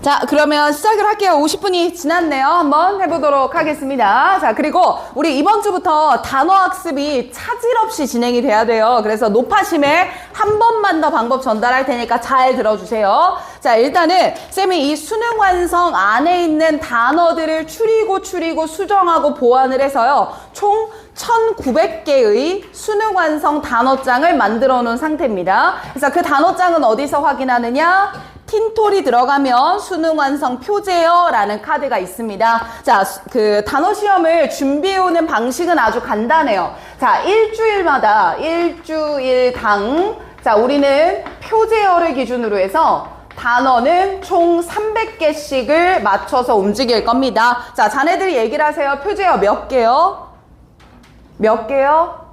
자, 그러면 시작을 할게요. 50분이 지났네요. 한번 해보도록 하겠습니다. 자, 그리고 우리 이번 주부터 단어 학습이 차질 없이 진행이 돼야 돼요. 그래서 높아심에 한 번만 더 방법 전달할 테니까 잘 들어주세요. 자, 일단은 쌤이 이 수능 완성 안에 있는 단어들을 추리고 수정하고 보완을 해서요. 총 1900개의 수능 완성 단어장을 만들어 놓은 상태입니다. 그래서 그 단어장은 어디서 확인하느냐? 틴톨이 들어가면 수능 완성 표제요 라는 카드가 있습니다. 자, 그 단어 시험을 준비해 오는 방식은 아주 간단해요. 자, 일주일마다 일주일당 자, 우리는 표제어를 기준으로 해서 단어는 총 300개씩을 맞춰서 움직일 겁니다. 자, 자네들이 얘기를 하세요. 표제어 몇 개요? 몇 개요?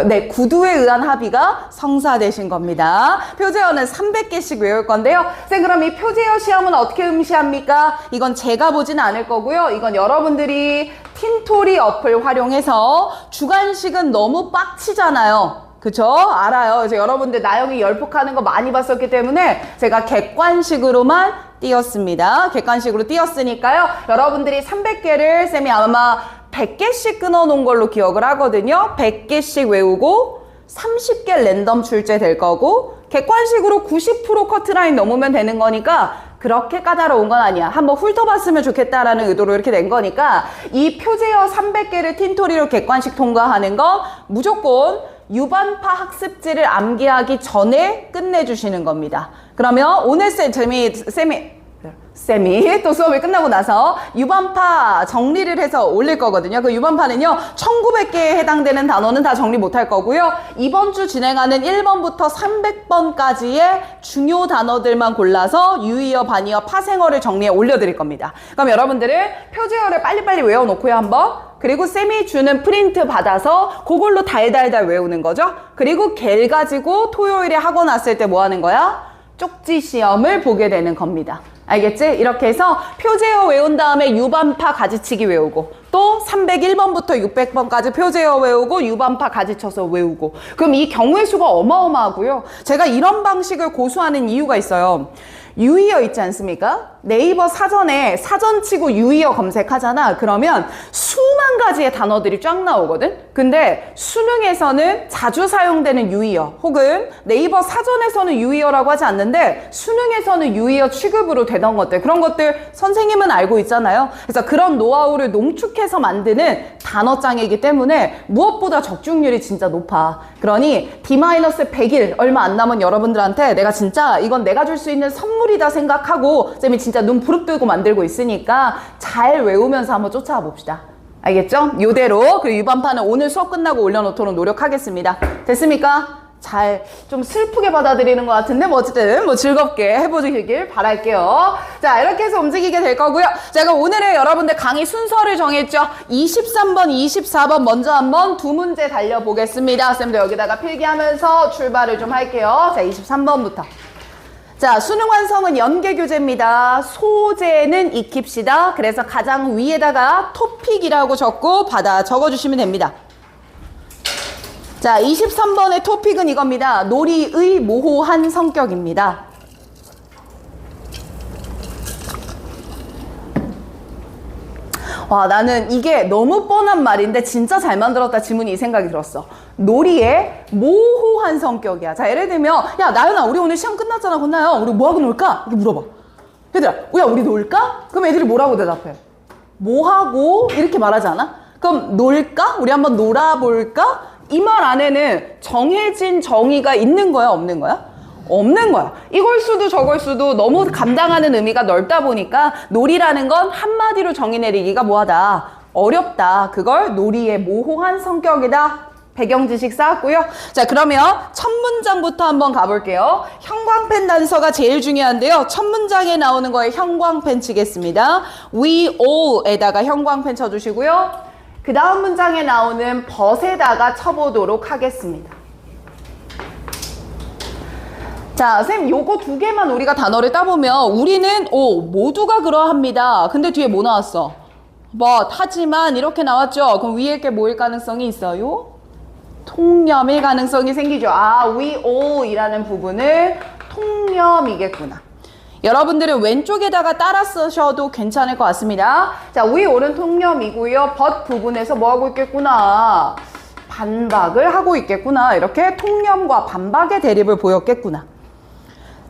네, 구두에 의한 합의가 성사되신 겁니다. 표제어는 300개씩 외울 건데요. 쌤, 그럼 이 표제어 시험은 어떻게 응시합니까? 이건 제가 보진 않을 거고요. 이건 여러분들이 틴토리 어플 활용해서 주관식은 너무 빡치잖아요. 그쵸? 알아요. 그래서 여러분들 나영이 열폭하는 거 많이 봤었기 때문에 제가 객관식으로만 띄었습니다. 객관식으로 띄었으니까요. 여러분들이 300개를 쌤이 아마 100개씩 끊어놓은 걸로 기억을 하거든요. 100개씩 외우고 30개 랜덤 출제될 거고 객관식으로 90% 커트라인 넘으면 되는 거니까 그렇게 까다로운 건 아니야. 한번 훑어봤으면 좋겠다라는 의도로 이렇게 된 거니까 이 표제어 300개를 틴토리로 객관식 통과하는 거 무조건 유반파 학습지를 암기하기 전에 끝내주시는 겁니다. 그러면 오늘 쌤이 또 수업이 끝나고 나서 유반파 정리를 해서 올릴 거거든요. 그 유반파는요 1900개에 해당되는 단어는 다 정리 못할 거고요. 이번 주 진행하는 1번부터 300번까지의 중요 단어들만 골라서 유의어, 반의어, 파생어를 정리해 올려드릴 겁니다. 그럼 여러분들은 표제어를 빨리빨리 외워놓고요 한번. 그리고 쌤이 주는 프린트 받아서 그걸로 달달달 외우는 거죠. 그리고 걔를 가지고 토요일에 학원 왔을 때 뭐 하는 거야? 쪽지 시험을 보게 되는 겁니다. 알겠지? 이렇게 해서 표제어 외운 다음에 유반파 가지치기 외우고 또 301번부터 600번까지 표제어 외우고 유반파 가지쳐서 외우고 그럼 이 경우의 수가 어마어마하고요. 제가 이런 방식을 고수하는 이유가 있어요. 유의어 있지 않습니까? 네이버 사전에 사전 치고 유의어 검색하잖아. 그러면 수만 가지의 단어들이 쫙 나오거든? 근데 수능에서는 자주 사용되는 유의어 혹은 네이버 사전에서는 유의어라고 하지 않는데 수능에서는 유의어 취급으로 되던 것들 그런 것들 선생님은 알고 있잖아요. 그래서 그런 노하우를 농축해서 만드는 단어장이기 때문에 무엇보다 적중률이 진짜 높아. 그러니 D-100일 얼마 안 남은 여러분들한테 내가 진짜 이건 내가 줄 수 있는 선물이다 생각하고 쌤이 진짜 눈 부릅뜨고 만들고 있으니까 잘 외우면서 한번 쫓아와 봅시다. 알겠죠? 요대로 그리고 유반파는 오늘 수업 끝나고 올려놓도록 노력하겠습니다. 됐습니까? 잘 좀 슬프게 받아들이는 것 같은데 뭐 어쨌든 뭐 즐겁게 해보시길 바랄게요. 자, 이렇게 해서 움직이게 될 거고요. 제가 오늘의 여러분들 강의 순서를 정했죠. 23번, 24번 먼저 한번 두 문제 달려보겠습니다. 쌤도 여기다가 필기하면서 출발을 좀 할게요. 자, 23번부터. 자, 수능 완성은 연계교재입니다. 소재는 익힙시다. 그래서 가장 위에다가 토픽이라고 적고 받아 적어주시면 됩니다. 자, 23번의 토픽은 이겁니다. 놀이의 모호한 성격입니다. 와, 나는 이게 너무 뻔한 말인데 진짜 잘 만들었다 지문이 이 생각이 들었어. 놀이의 모호한 성격이야. 자, 예를 들면 야, 나연아, 우리 오늘 시험 끝났잖아. 건나요? 우리 뭐하고 놀까? 이렇게 물어봐. 얘들아, 야, 우리 놀까? 그럼 애들이 뭐라고 대답해? 뭐하고? 이렇게 말하지 않아? 그럼 놀까? 우리 한번 놀아볼까? 이 말 안에는 정해진 정의가 있는 거야, 없는 거야? 없는 거야. 이걸 수도 저걸 수도 너무 감당하는 의미가 넓다 보니까 놀이라는 건 한마디로 정의 내리기가 뭐하다? 어렵다. 그걸 놀이의 모호한 성격이다. 배경 지식 쌓았고요. 자, 그러면 첫 문장부터 한번 가볼게요. 형광펜 단서가 제일 중요한데요. 첫 문장에 나오는 거에 형광펜 치겠습니다. We all에다가 형광펜 쳐주시고요. 그 다음 문장에 나오는 벗에다가 쳐보도록 하겠습니다. 자, 쌤, 요거 두 개만 우리가 단어를 따보면 우리는 모두가 그러합니다. 근데 뒤에 뭐 나왔어? 하지만 이렇게 나왔죠? 그럼 위에 게 뭐일 가능성이 있어요? 통념일 가능성이 생기죠. 아, we all 이라는 부분을 통념이겠구나. 여러분들은 왼쪽에다가 따라 쓰셔도 괜찮을 것 같습니다. 자, 위 오른 통념이고요. but 부분에서 뭐 하고 있겠구나. 반박을 하고 있겠구나. 이렇게 통념과 반박의 대립을 보였겠구나.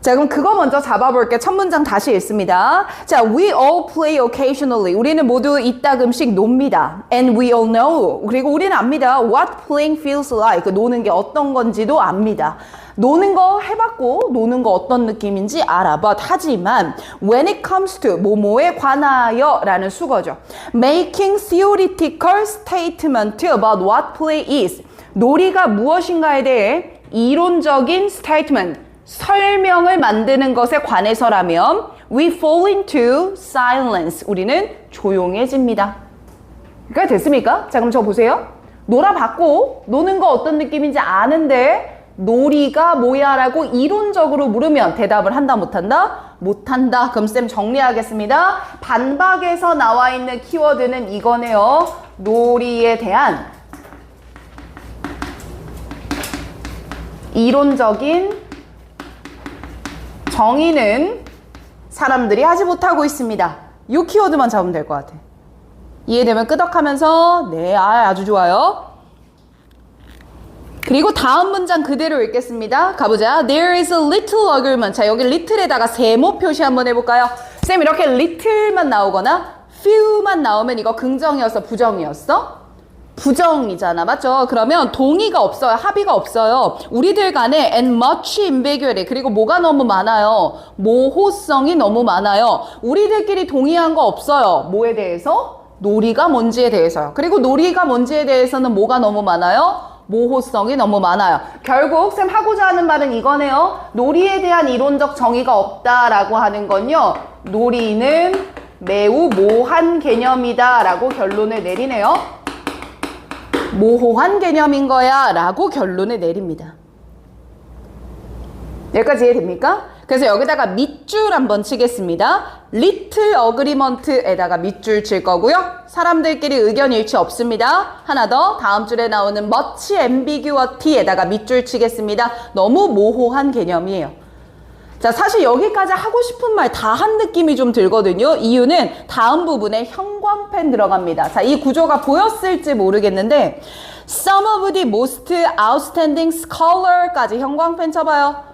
자, 그럼 그거 먼저 잡아볼게요. 첫 문장 다시 읽습니다. 자, we all play occasionally. 우리는 모두 이따금씩 놉니다. And we all know. 그리고 우리는 압니다. What playing feels like. 노는 게 어떤 건지도 압니다. 노는 거 해봤고 노는 거 어떤 느낌인지 알아. But 하지만 when it comes to 뭐뭐에 관하여 라는 수거죠. Making theoretical statement about what play is. 놀이가 무엇인가에 대해 이론적인 statement. 설명을 만드는 것에 관해서라면 we fall into silence. 우리는 조용해집니다. 그러니까 됐습니까? 자, 그럼 저 보세요. 놀아봤고 노는 거 어떤 느낌인지 아는데 놀이가 뭐야? 라고 이론적으로 물으면 대답을 한다 못한다? 못한다. 그럼 쌤 정리하겠습니다. 반박에서 나와 있는 키워드는 이거네요. 놀이에 대한 이론적인 정의는 사람들이 하지 못하고 있습니다. 이 키워드만 잡으면 될 것 같아. 이해되면 끄덕하면서 네, 아주 좋아요. 그리고 다음 문장 그대로 읽겠습니다. 가보자. There is a little argument. 자, 여기 little에다가 세모 표시 한번 해볼까요? 쌤, 이렇게 little만 나오거나 few만 나오면 이거 긍정이었어, 부정이었어? 부정이잖아, 맞죠? 그러면 동의가 없어요, 합의가 없어요. 우리들 간에 and much ambiguity. 그리고 뭐가 너무 많아요? 모호성이 너무 많아요. 우리들끼리 동의한 거 없어요. 뭐에 대해서? 놀이가 뭔지에 대해서요. 그리고 놀이가 뭔지에 대해서는 뭐가 너무 많아요? 모호성이 너무 많아요. 결국 쌤 하고자 하는 말은 이거네요. 놀이에 대한 이론적 정의가 없다라고 하는 건요. 놀이는 매우 모호한 개념이다 라고 결론을 내리네요. 모호한 개념인 거야 라고 결론을 내립니다. 여기까지 이해됩니까? 그래서 여기다가 밑줄 한번 치겠습니다. little agreement에다가 밑줄 칠 거고요. 사람들끼리 의견 일치 없습니다. 하나 더, 다음 줄에 나오는 much ambiguity에다가 밑줄 치겠습니다. 너무 모호한 개념이에요. 자, 사실 여기까지 하고 싶은 말 다 한 느낌이 좀 들거든요. 이유는 다음 부분에 형광펜 들어갑니다. 자, 이 구조가 보였을지 모르겠는데 some of the most outstanding scholar까지 형광펜 쳐봐요.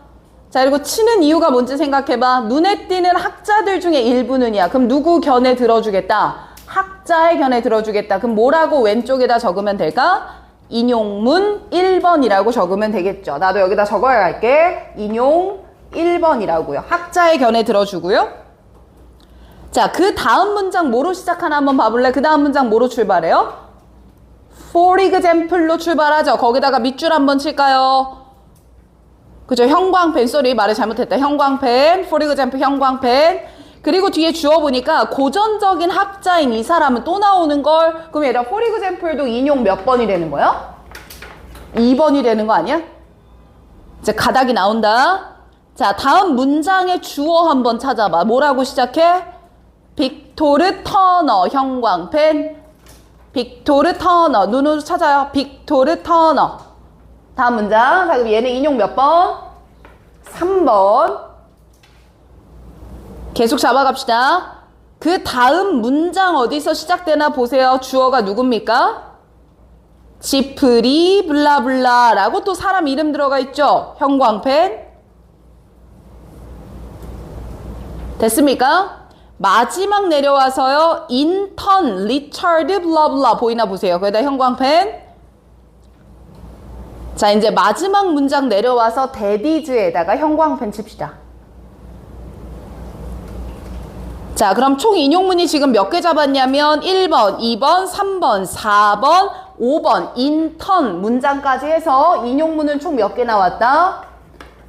자, 그리고 치는 이유가 뭔지 생각해봐. 눈에 띄는 학자들 중에 일부는이야. 그럼 누구 견해 들어주겠다? 학자의 견해 들어주겠다. 그럼 뭐라고 왼쪽에다 적으면 될까? 인용문 1번이라고 적으면 되겠죠. 나도 여기다 적어야 할게. 인용 1번이라고요. 학자의 견해 들어주고요. 자, 그 다음 문장 뭐로 시작하나 한번 봐볼래? 그 다음 문장 뭐로 출발해요? For example로 출발하죠. 거기다가 밑줄 한번 칠까요? 그죠? 형광펜, 쏘리 말을 잘못했다. 형광펜, for example 형광펜. 그리고 뒤에 주어 보니까 고전적인 학자인 이 사람은 또 나오는 걸. 그럼 얘들아 for example도 인용 몇 번이 되는 거야? 2번이 되는 거 아니야? 이제 가닥이 나온다. 자, 다음 문장의 주어 한번 찾아봐. 뭐라고 시작해? 빅토르 터너 형광펜. 빅토르 터너. 눈으로 찾아요. 빅토르 터너. 다음 문장. 자, 그럼 얘는 인용 몇 번? 3번. 계속 잡아갑시다. 그 다음 문장 어디서 시작되나 보세요. 주어가 누굽니까? 지프리 블라블라 라고 또 사람 이름 들어가 있죠. 형광펜. 됐습니까? 마지막 내려와서요. 인턴 리처드 블라블라 보이나 보세요. 거기다 형광펜. 자, 이제 마지막 문장 내려와서 데디즈에다가 형광펜 칩시다. 자, 그럼 총 인용문이 지금 몇 개 잡았냐면 1번, 2번, 3번, 4번, 5번 인턴 문장까지 해서 인용문은 총 몇 개 나왔다?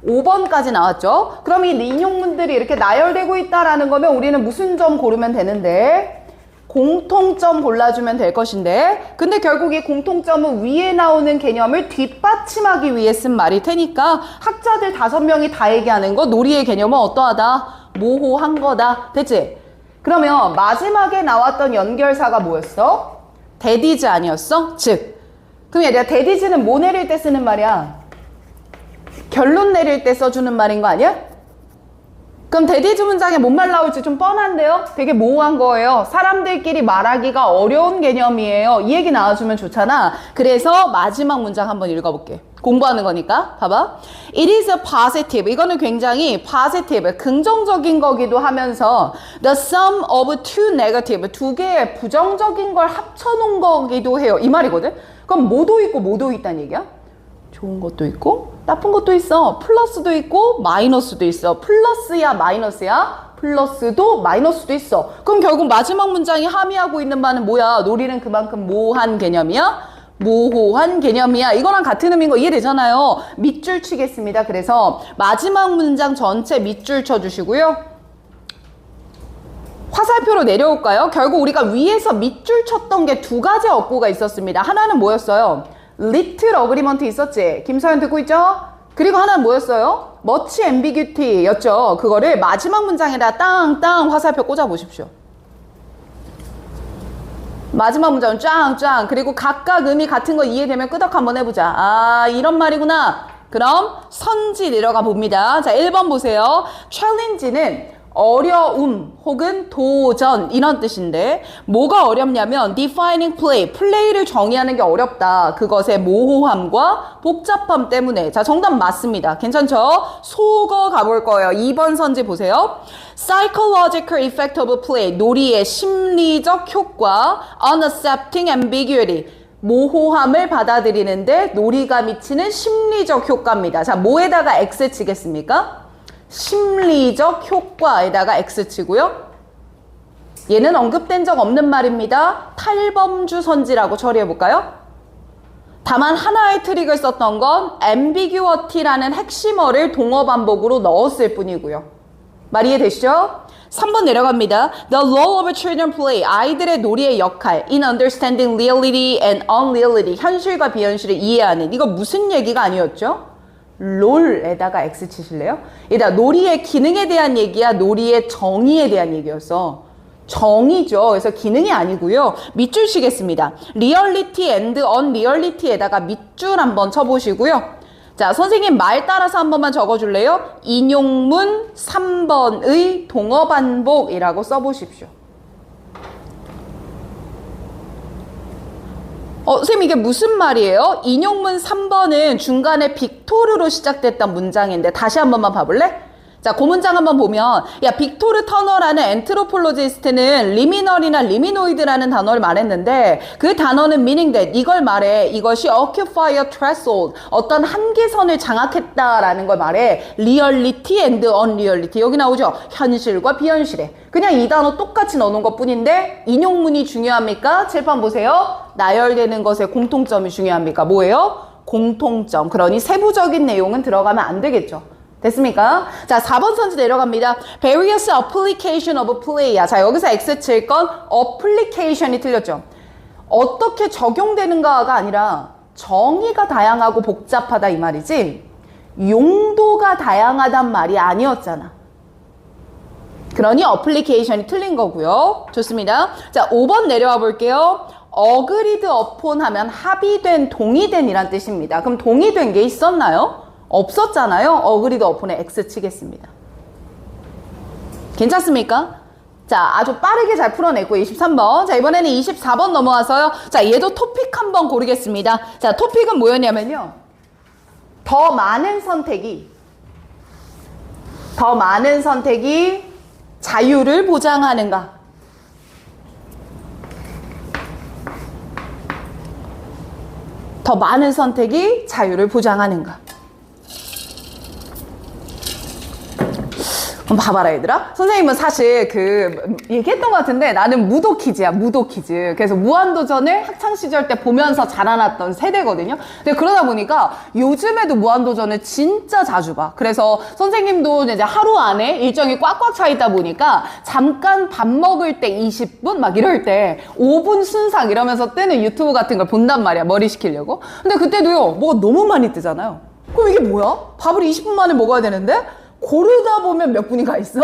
5번까지 나왔죠. 그럼 이 인용문들이 이렇게 나열되고 있다라는 거면 우리는 무슨 점 고르면 되는데? 공통점 골라주면 될 것인데, 근데 결국 이 공통점은 위에 나오는 개념을 뒷받침하기 위해 쓴 말일 테니까 학자들 5명이 다 얘기하는 거 놀이의 개념은 어떠하다? 모호한 거다. 됐지? 그러면 마지막에 나왔던 연결사가 뭐였어? 데디즈 아니었어? 즉, 그럼 얘들아 데디즈는 뭐 내릴 때 쓰는 말이야? 결론 내릴 때 써주는 말인 거 아니야? 그럼 대디즈 문장에 뭔 말 나올지 좀 뻔한데요? 되게 모호한 거예요. 사람들끼리 말하기가 어려운 개념이에요. 이 얘기 나와주면 좋잖아. 그래서 마지막 문장 한번 읽어볼게. 공부하는 거니까. 봐봐. It is a positive. 이거는 굉장히 positive, 긍정적인 거기도 하면서 the sum of two negative. 두 개의 부정적인 걸 합쳐놓은 거기도 해요. 이 말이거든? 그럼 뭐도 있고 뭐도 있다는 얘기야? 좋은 것도 있고 나쁜 것도 있어. 플러스도 있고 마이너스도 있어. 플러스야 마이너스야? 플러스도 마이너스도 있어. 그럼 결국 마지막 문장이 함의하고 있는 바는 뭐야? 놀이는 그만큼 모호한 개념이야? 모호한 개념이야. 이거랑 같은 의미인 거 이해되잖아요. 밑줄 치겠습니다. 그래서 마지막 문장 전체 밑줄 쳐주시고요. 화살표로 내려올까요? 결국 우리가 위에서 밑줄 쳤던 게 두 가지 어구가 있었습니다. 하나는 뭐였어요? little agreement 있었지? 김서연 듣고 있죠? 그리고 하나는 뭐였어요? much ambiguity 였죠? 그거를 마지막 문장에다 땅땅 화살표 꽂아보십시오. 마지막 문장은 짱짱. 그리고 각각 의미 같은 거 이해되면 끄덕 한번 해보자. 아, 이런 말이구나. 그럼 선지 내려가 봅니다. 자, 1번 보세요. challenge는 어려움 혹은 도전 이런 뜻인데 뭐가 어렵냐면 defining play, 플레이를 정의하는 게 어렵다. 그것의 모호함과 복잡함 때문에. 자, 정답 맞습니다. 괜찮죠? 속어 가볼 거예요. 2번 선지 보세요. psychological effect of play, 놀이의 심리적 효과. unaccepting ambiguity, 모호함을 받아들이는데 놀이가 미치는 심리적 효과입니다. 자, 뭐에다가 X 치겠습니까? 심리적 효과에다가 X 치고요. 얘는 언급된 적 없는 말입니다. 탈범주 선지라고 처리해볼까요? 다만 하나의 트릭을 썼던 건 ambiguity라는 핵심어를 동어 반복으로 넣었을 뿐이고요. 말 이해되시죠? 3번 내려갑니다. The role of children play, 아이들의 놀이의 역할 in understanding reality and unreality, 현실과 비현실을 이해하는. 이거 무슨 얘기가 아니었죠? 롤에다가 X 치실래요? 얘들아, 놀이의 기능에 대한 얘기야? 놀이의 정의에 대한 얘기였어. 정의죠. 그래서 기능이 아니고요. 밑줄 치겠습니다. reality and unreality에다가 밑줄 한번 쳐보시고요. 자, 선생님 말 따라서 한 번만 적어줄래요? 인용문 3번의 동어 반복이라고 써보십시오. 선생님 이게 무슨 말이에요? 인용문 3번은 중간에 빅토르로 시작됐던 문장인데 다시 한 번만 봐볼래? 자, 그 문장 한번 보면 야, 빅토르 터너라는 엔트로폴로지스트는 리미널이나 리미노이드라는 단어를 말했는데 그 단어는 meaning that, 이걸 말해. 이것이 occupy a threshold, 어떤 한계선을 장악했다라는 걸 말해. reality and unreality, 여기 나오죠? 현실과 비현실에. 그냥 이 단어 똑같이 넣어놓은 것 뿐인데 인용문이 중요합니까? 칠판 보세요. 나열되는 것의 공통점이 중요합니까? 뭐예요? 공통점. 그러니 세부적인 내용은 들어가면 안 되겠죠. 됐습니까? 자, 4번 선지 내려갑니다. Various application of play. 자, 여기서 X 칠 건 application이 틀렸죠. 어떻게 적용되는가가 아니라 정의가 다양하고 복잡하다 이 말이지 용도가 다양하단 말이 아니었잖아. 그러니 application이 틀린 거고요. 좋습니다. 자, 5번 내려와 볼게요. agreed upon 하면 합의된, 동의된 이란 뜻입니다. 그럼 동의된 게 있었나요? 없었잖아요. agreed upon에 X 치겠습니다. 괜찮습니까? 자, 아주 빠르게 잘 풀어냈고 23번. 자, 이번에는 24번 넘어와서요. 자, 얘도 토픽 한번 고르겠습니다. 자, 토픽은 뭐였냐면요. 더 많은 선택이 자유를 보장하는가? 더 많은 선택이 자유를 보장하는가? 봐봐라 얘들아. 선생님은 사실 얘기했던 것 같은데 나는 무도 퀴즈야. 무도 퀴즈. 그래서 무한도전을 학창시절 때 보면서 자라났던 세대거든요. 근데 그러다 보니까 요즘에도 무한도전을 진짜 자주 봐. 그래서 선생님도 이제 하루 안에 일정이 꽉꽉 차 있다 보니까 잠깐 밥 먹을 때 20분 막 이럴 때 5분 순삭 이러면서 뜨는 유튜브 같은 걸 본단 말이야. 머리 식히려고. 근데 그때도요. 뭐가 너무 많이 뜨잖아요. 그럼 이게 뭐야? 밥을 20분 만에 먹어야 되는데 고르다 보면 몇 분이 가 있어?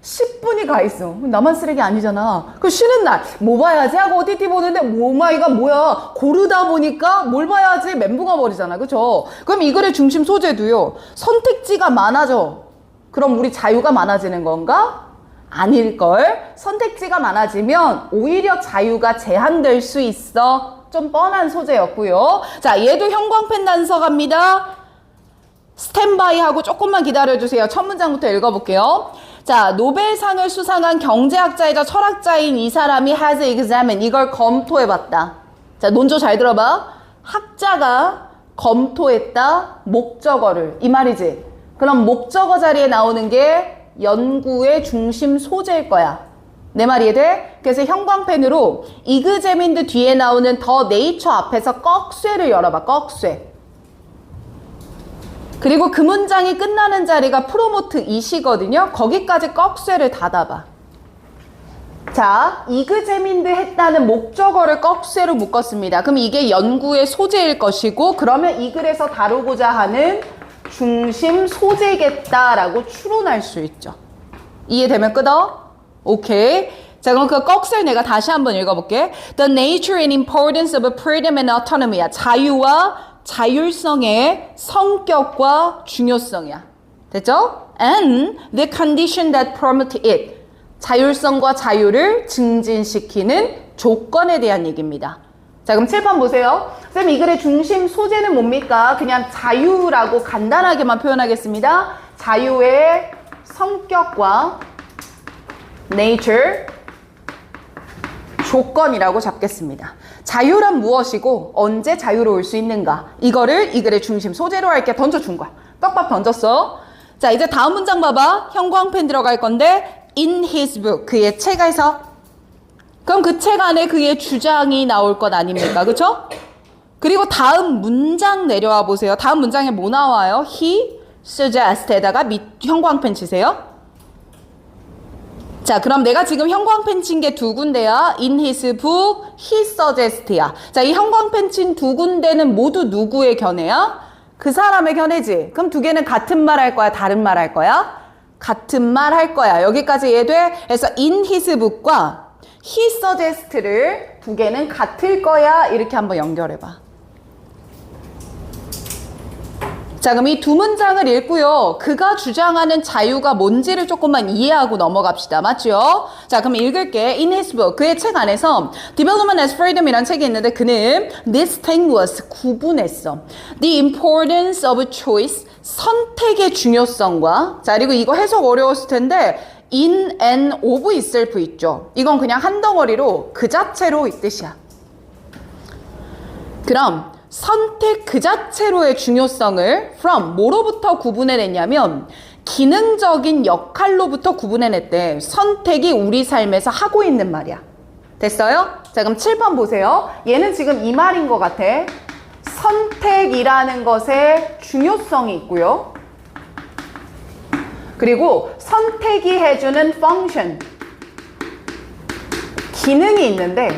10분이 가 있어. 나만 쓰레기 아니잖아. 그 쉬는 날 뭐 봐야지 하고 OTT 보는데 오마이가 뭐야? 고르다 보니까 뭘 봐야지 멘붕가 버리잖아. 그쵸? 그럼 이 글의 중심 소재도요. 선택지가 많아져. 그럼 우리 자유가 많아지는 건가? 아닐걸. 선택지가 많아지면 오히려 자유가 제한될 수 있어. 좀 뻔한 소재였고요. 자, 얘도 형광펜 단서 갑니다. 스탠바이 하고 조금만 기다려주세요. 첫 문장부터 읽어볼게요. 자, 노벨상을 수상한 경제학자이자 철학자인 이 사람이 has examined. 이걸 검토해봤다. 자, 논조 잘 들어봐. 학자가 검토했다. 목적어를. 이 말이지. 그럼 목적어 자리에 나오는 게 연구의 중심 소재일 거야. 내 말 이해돼? 그래서 형광펜으로 이그제민드 뒤에 나오는 더 네이처 앞에서 꺽쇠를 열어봐. 꺽쇠. 그리고 그 문장이 끝나는 자리가 프로모트 이시거든요. 거기까지 꺽쇠를 닫아봐. 자, 이그제민드 했다는 목적어를 꺽쇠로 묶었습니다. 그럼 이게 연구의 소재일 것이고, 그러면 이 글에서 다루고자 하는 중심 소재겠다라고 추론할 수 있죠. 이해되면 끄덕? 오케이. 자, 그럼 그 꺽쇠를 내가 다시 한번 읽어볼게. The nature and importance of freedom and autonomy야. 자유와 자율성의 성격과 중요성이야. 됐죠? And the condition that promote it. 자율성과 자유를 증진시키는 조건에 대한 얘기입니다. 자, 그럼 칠판 보세요. 쌤, 이 글의 중심 소재는 뭡니까? 그냥 자유라고 간단하게만 표현하겠습니다. 자유의 성격과 nature, 조건이라고 잡겠습니다. 자유란 무엇이고 언제 자유로울 수 있는가? 이거를 이 글의 중심 소재로 할게. 던져준 거야. 떡밥 던졌어. 자, 이제 다음 문장 봐봐. 형광펜 들어갈 건데 in his book, 그의 책에서. 그럼 그 책 안에 그의 주장이 나올 것 아닙니까? 그쵸? 그리고 다음 문장 내려와 보세요. 다음 문장에 뭐 나와요? He suggest에다가 형광펜 치세요. 자, 그럼 내가 지금 형광펜 친 게 두 군데야. In his book, he suggest야. 자, 이 형광펜 친 두 군데는 모두 누구의 견해야? 그 사람의 견해지. 그럼 두 개는 같은 말 할 거야? 다른 말 할 거야? 같은 말 할 거야. 여기까지 이해돼? 그래서 in his book과 he suggest를 두 개는 같을 거야. 이렇게 한번 연결해봐. 자, 그럼 이 두 문장을 읽고요. 그가 주장하는 자유가 뭔지를 조금만 이해하고 넘어갑시다. 맞죠? 자, 그럼 읽을게. In his book, 그의 책 안에서 Development as Freedom이라는 책이 있는데 그는 distinguished, 구분했어. The importance of choice, 선택의 중요성과, 자, 그리고 이거 해석 어려웠을 텐데 in and of itself 있죠. 이건 그냥 한 덩어리로 그 자체로 이 뜻이야. 그럼 선택 그 자체로의 중요성을 from 뭐로부터 구분해냈냐면 기능적인 역할로부터 구분해냈대. 선택이 우리 삶에서 하고 있는 말이야. 됐어요? 자, 그럼 7번 보세요. 얘는 지금 이 말인 것 같아. 선택이라는 것에 중요성이 있고요. 그리고 선택이 해주는 function, 기능이 있는데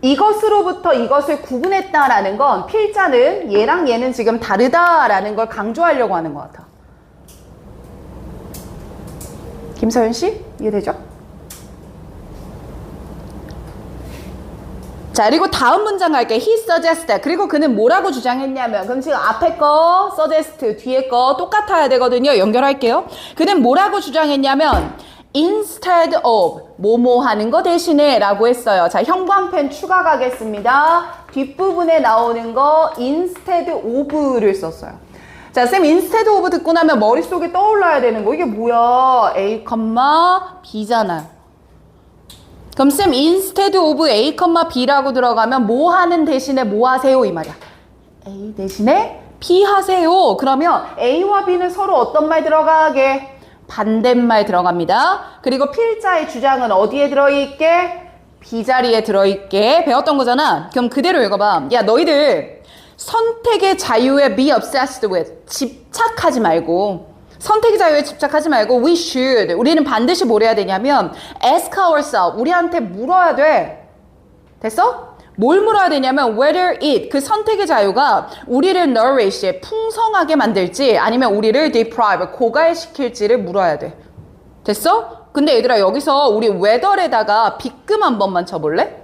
이것으로부터 이것을 구분했다라는 건 필자는 얘랑 얘는 지금 다르다라는 걸 강조하려고 하는 것 같아. 김서연 씨? 이해되죠? 자, 그리고 다음 문장 갈게. He suggested. 그리고 그는 뭐라고 주장했냐면, 그럼 지금 앞에 거 suggest, 뒤에 거 똑같아야 되거든요. 연결할게요. 그는 뭐라고 주장했냐면 instead of, 뭐뭐 하는 거 대신에 라고 했어요. 자, 형광펜 추가 가겠습니다. 뒷부분에 나오는 거 instead of를 썼어요. 자, 쌤 instead of 듣고 나면 머릿속에 떠올라야 되는 거 이게 뭐야? A, B잖아요. 그럼 쌤 instead of A, B라고 들어가면 뭐 하는 대신에 뭐 하세요? 이 말이야. A 대신에 B 하세요. 그러면 A와 B는 서로 어떤 말 들어가게? 반대말 들어갑니다. 그리고 필자의 주장은 어디에 들어있게? B 자리에 들어있게 배웠던 거잖아. 그럼 그대로 읽어봐. 야, 너희들 선택의 자유에 be obsessed with, 집착하지 말고, 선택의 자유에 집착하지 말고 we should, 우리는 반드시 뭘 해야 되냐면 ask ourselves, 우리한테 물어야 돼. 됐어? 뭘 물어야 되냐면 whether it, 그 선택의 자유가 우리를 nourish, 풍성하게 만들지 아니면 우리를 deprive, 고갈시킬지를 물어야 돼. 됐어? 근데 얘들아, 여기서 우리 whether에다가 비끔 한 번만 쳐볼래?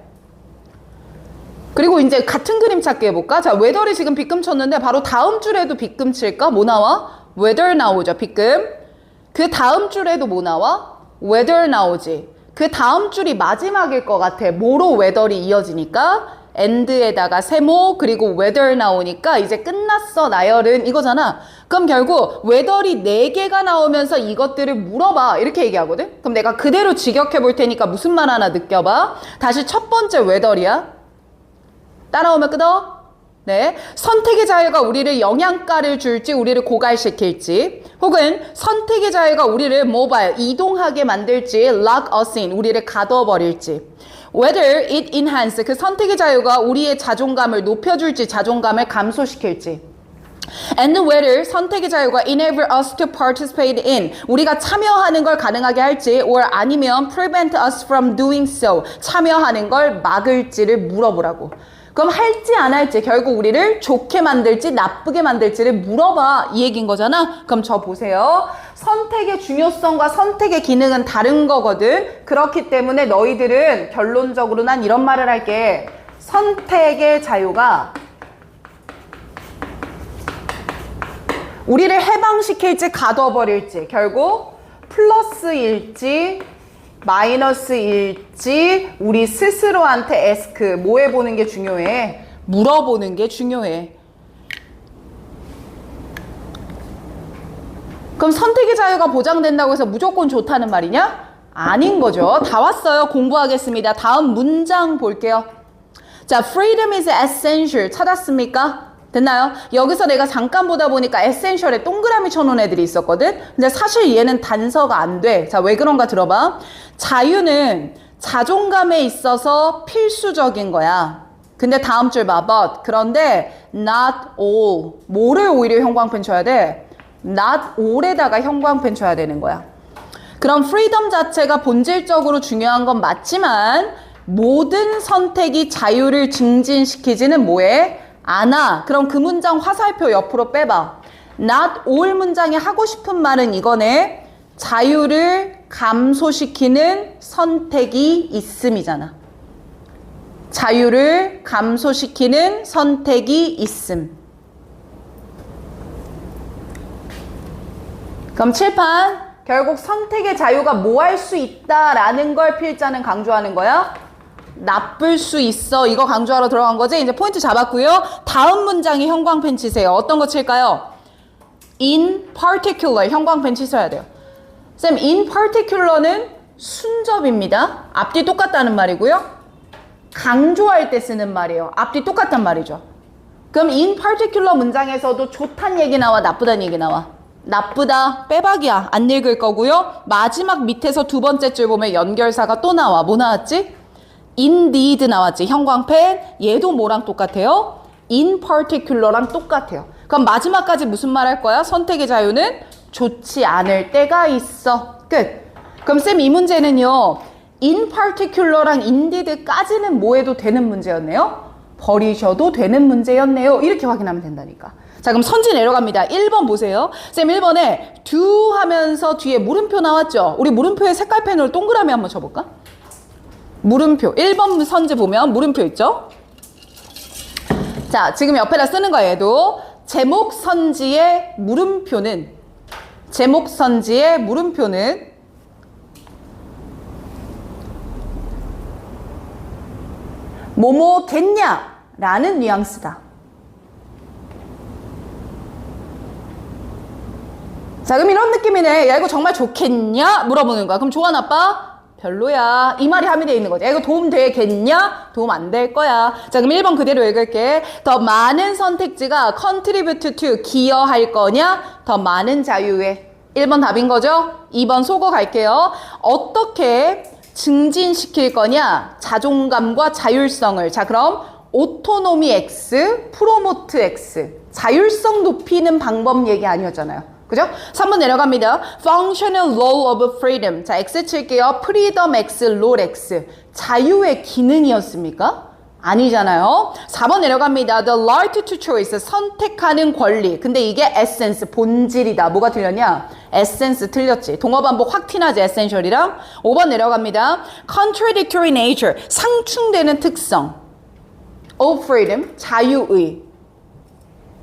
그리고 이제 같은 그림 찾기 해볼까? 자, whether이 지금 비끔 쳤는데 바로 다음 줄에도 비끔 칠까? 뭐 나와? whether 나오죠, 비끔. 그 다음 줄에도 뭐 나와? whether 나오지. 그 다음 줄이 마지막일 것 같아. 뭐로 whether이 이어지니까 and에다가 세모 그리고 whether 나오니까 이제 끝났어 나열은 이거잖아. 그럼 결국 whether이 4개가 나오면서 이것들을 물어봐 이렇게 얘기하거든. 그럼 내가 그대로 직역해 볼 테니까 무슨 말 하나 느껴봐. 다시 첫 번째 whether이야. 따라오면 끄덕. 네, 선택의 자유가 우리를 영양가를 줄지 우리를 고갈시킬지 혹은 선택의 자유가 우리를 모바일 이동하게 만들지 lock us in 우리를 가둬버릴지 whether it enhance 그 선택의 자유가 우리의 자존감을 높여줄지 자존감을 감소시킬지 and whether 선택의 자유가 enable us to participate in 우리가 참여하는 걸 가능하게 할지 or 아니면 prevent us from doing so 참여하는 걸 막을지를 물어보라고. 그럼 할지 안 할지 결국 우리를 좋게 만들지 나쁘게 만들지를 물어봐 이 얘기인 거잖아. 그럼 저 보세요. 선택의 중요성과 선택의 기능은 다른 거거든. 그렇기 때문에 너희들은 결론적으로 난 이런 말을 할게. 선택의 자유가 우리를 해방시킬지 가둬버릴지 결국 플러스일지 마이너스일지 우리 스스로한테 에스크 뭐 해보는 게 중요해? 물어보는 게 중요해. 그럼 선택의 자유가 보장된다고 해서 무조건 좋다는 말이냐? 아닌 거죠. 다 왔어요. 공부하겠습니다. 다음 문장 볼게요. 자, freedom is essential 찾았습니까? 됐나요? 여기서 내가 잠깐 보다 보니까 에센셜에 동그라미 쳐놓은 애들이 있었거든? 근데 사실 얘는 단서가 안 돼. 자, 왜 그런가 들어봐. 자유는 자존감에 있어서 필수적인 거야. 근데 다음 줄 봐. But. 그런데 not all. 뭐를 오히려 형광펜 쳐야 돼? not all에다가 형광펜 쳐야 되는 거야. 그럼 프리덤 자체가 본질적으로 중요한 건 맞지만 모든 선택이 자유를 증진시키지는 뭐해? 않아. 그럼 그 문장 화살표 옆으로 빼봐. not all 문장이 하고 싶은 말은 이거네. 자유를 감소시키는 선택이 있음이잖아. 자유를 감소시키는 선택이 있음. 그럼 칠판 결국 선택의 자유가 뭐 할 수 있다라는 걸 필자는 강조하는 거야. 나쁠 수 있어. 이거 강조하러 들어간 거지? 이제 포인트 잡았고요. 다음 문장에 형광펜 치세요. 어떤 거 칠까요? In particular. 형광펜 치셔야 돼요. 쌤, in particular는 순접입니다. 앞뒤 똑같다는 말이고요. 강조할 때 쓰는 말이에요. 앞뒤 똑같단 말이죠. 그럼 in particular 문장에서도 좋다는 얘기 나와, 나쁘다는 얘기 나와? 나쁘다, 빼박이야. 안 읽을 거고요. 마지막 밑에서 두 번째 줄 보면 연결사가 또 나와. 뭐 나왔지? indeed 나왔지. 형광펜. 얘도 뭐랑 똑같아요? in particular랑 똑같아요. 그럼 마지막까지 무슨 말 할 거야? 선택의 자유는 좋지 않을 때가 있어. 끝. 그럼 쌤, 이 문제는요. in particular랑 indeed까지는 뭐 해도 되는 문제였네요? 버리셔도 되는 문제였네요. 이렇게 확인하면 된다니까. 자, 그럼 선지 내려갑니다. 1번 보세요. 쌤, 1번에 do 하면서 뒤에 물음표 나왔죠? 우리 물음표에 색깔펜으로 동그라미 한번 쳐볼까? 물음표. 1번 선지 보면 물음표 있죠? 자, 지금 옆에다 쓰는 거예요. 얘도. 제목 선지의 물음표는 뭐뭐겠냐? 라는 뉘앙스다. 자, 그럼 이런 느낌이네. 야, 이거 정말 좋겠냐? 물어보는 거야. 그럼 좋아, 나빠? 별로야. 이 말이 함유되어 있는 거지. 야, 이거 도움 되겠냐? 도움 안 될 거야. 자, 그럼 1번 그대로 읽을게. 더 많은 선택지가 contribute to 기여할 거냐? 더 많은 자유에. 1번 답인 거죠? 2번 속어 갈게요. 어떻게 증진시킬 거냐? 자존감과 자율성을. 자, 그럼 오토노미 X, 프로모트 X. 자율성 높이는 방법 얘기 아니었잖아요. 그죠? 3번 내려갑니다. Functional role of freedom. 자, X 칠게요. Freedom X, Role X. 자유의 기능이었습니까? 아니잖아요. 4번 내려갑니다. The right to choice. 선택하는 권리. 근데 이게 essence, 본질이다. 뭐가 틀렸냐? essence 틀렸지. 동어 반복 확 티나지, essential이랑. 5번 내려갑니다. Contradictory nature. 상충되는 특성. Of freedom. 자유의.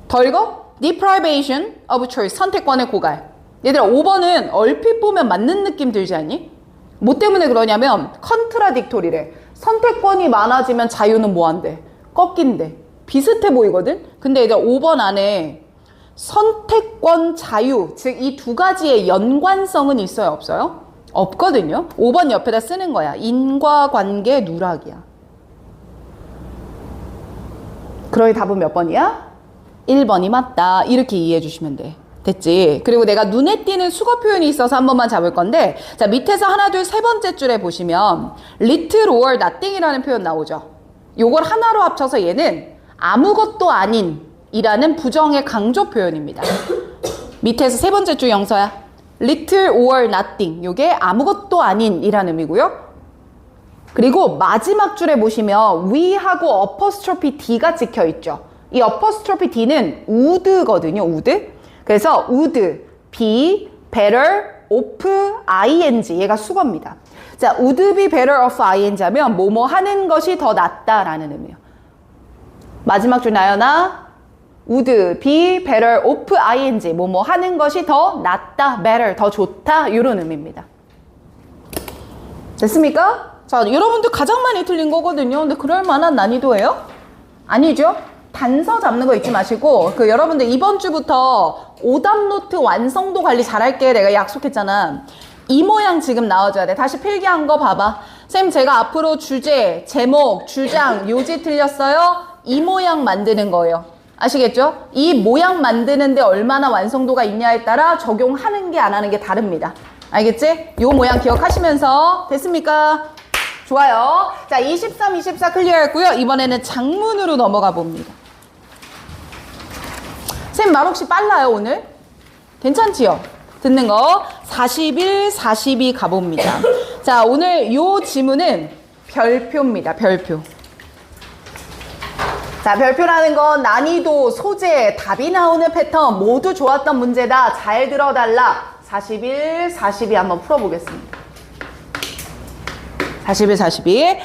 더 읽어? Deprivation of choice. 선택권의 고갈. 얘들아 5번은 얼핏 보면 맞는 느낌 들지 않니? 뭐 때문에 그러냐면 컨트라딕토리래. 선택권이 많아지면 자유는 뭐 한대? 꺾인대. 비슷해 보이거든? 근데 얘들아 5번 안에 선택권, 자유, 즉 이 두 가지의 연관성은 있어요, 없어요? 없거든요. 5번 옆에다 쓰는 거야. 인과관계 누락이야. 그러니 답은 몇 번이야? 1번이 맞다. 이렇게 이해해 주시면 돼. 됐지? 그리고 내가 눈에 띄는 수거 표현이 있어서 한 번만 잡을 건데, 자, 밑에서 하나, 둘, 세 번째 줄에 보시면 little or nothing이라는 표현 나오죠. 요걸 하나로 합쳐서 얘는 아무것도 아닌 이라는 부정의 강조 표현입니다. 밑에서 세 번째 줄 영서야. little or nothing. 요게 아무것도 아닌 이라는 의미고요. 그리고 마지막 줄에 보시면 we하고 apostrophe D가 찍혀 있죠. 이 apostrophe D는 would거든요. would. 그래서 would be better off ing. 얘가 수거입니다. 자, would be better off ing 하면 뭐뭐 하는 것이 더 낫다라는 의미예요. 마지막 줄 나연아. would be better off ing. 뭐뭐 하는 것이 더 낫다, better, 더 좋다 이런 의미입니다. 됐습니까? 자, 여러분들 가장 많이 틀린 거거든요. 근데 그럴 만한 난이도예요? 아니죠? 단서 잡는 거 잊지 마시고 여러분들 이번 주부터 오답 노트 완성도 관리 잘할게 내가 약속했잖아. 이 모양 지금 나와줘야 돼. 다시 필기한 거 봐봐. 쌤 제가 앞으로 주제, 제목, 주장, 요지 틀렸어요. 이 모양 만드는 거예요. 아시겠죠? 이 모양 만드는데 얼마나 완성도가 있냐에 따라 적용하는 게 안 하는 게 다릅니다. 알겠지? 요 모양 기억하시면서 됐습니까? 좋아요. 자, 23, 24 클리어했고요. 이번에는 장문으로 넘어가 봅니다. 쌤 말 혹시 빨라요 오늘? 괜찮지요? 듣는 거 41, 42 가봅니다. 자, 오늘 요 지문은 별표입니다. 별표. 자, 별표라는 건 난이도, 소재, 답이 나오는 패턴 모두 좋았던 문제다. 잘 들어달라. 41, 42 한번 풀어보겠습니다. 41, 42.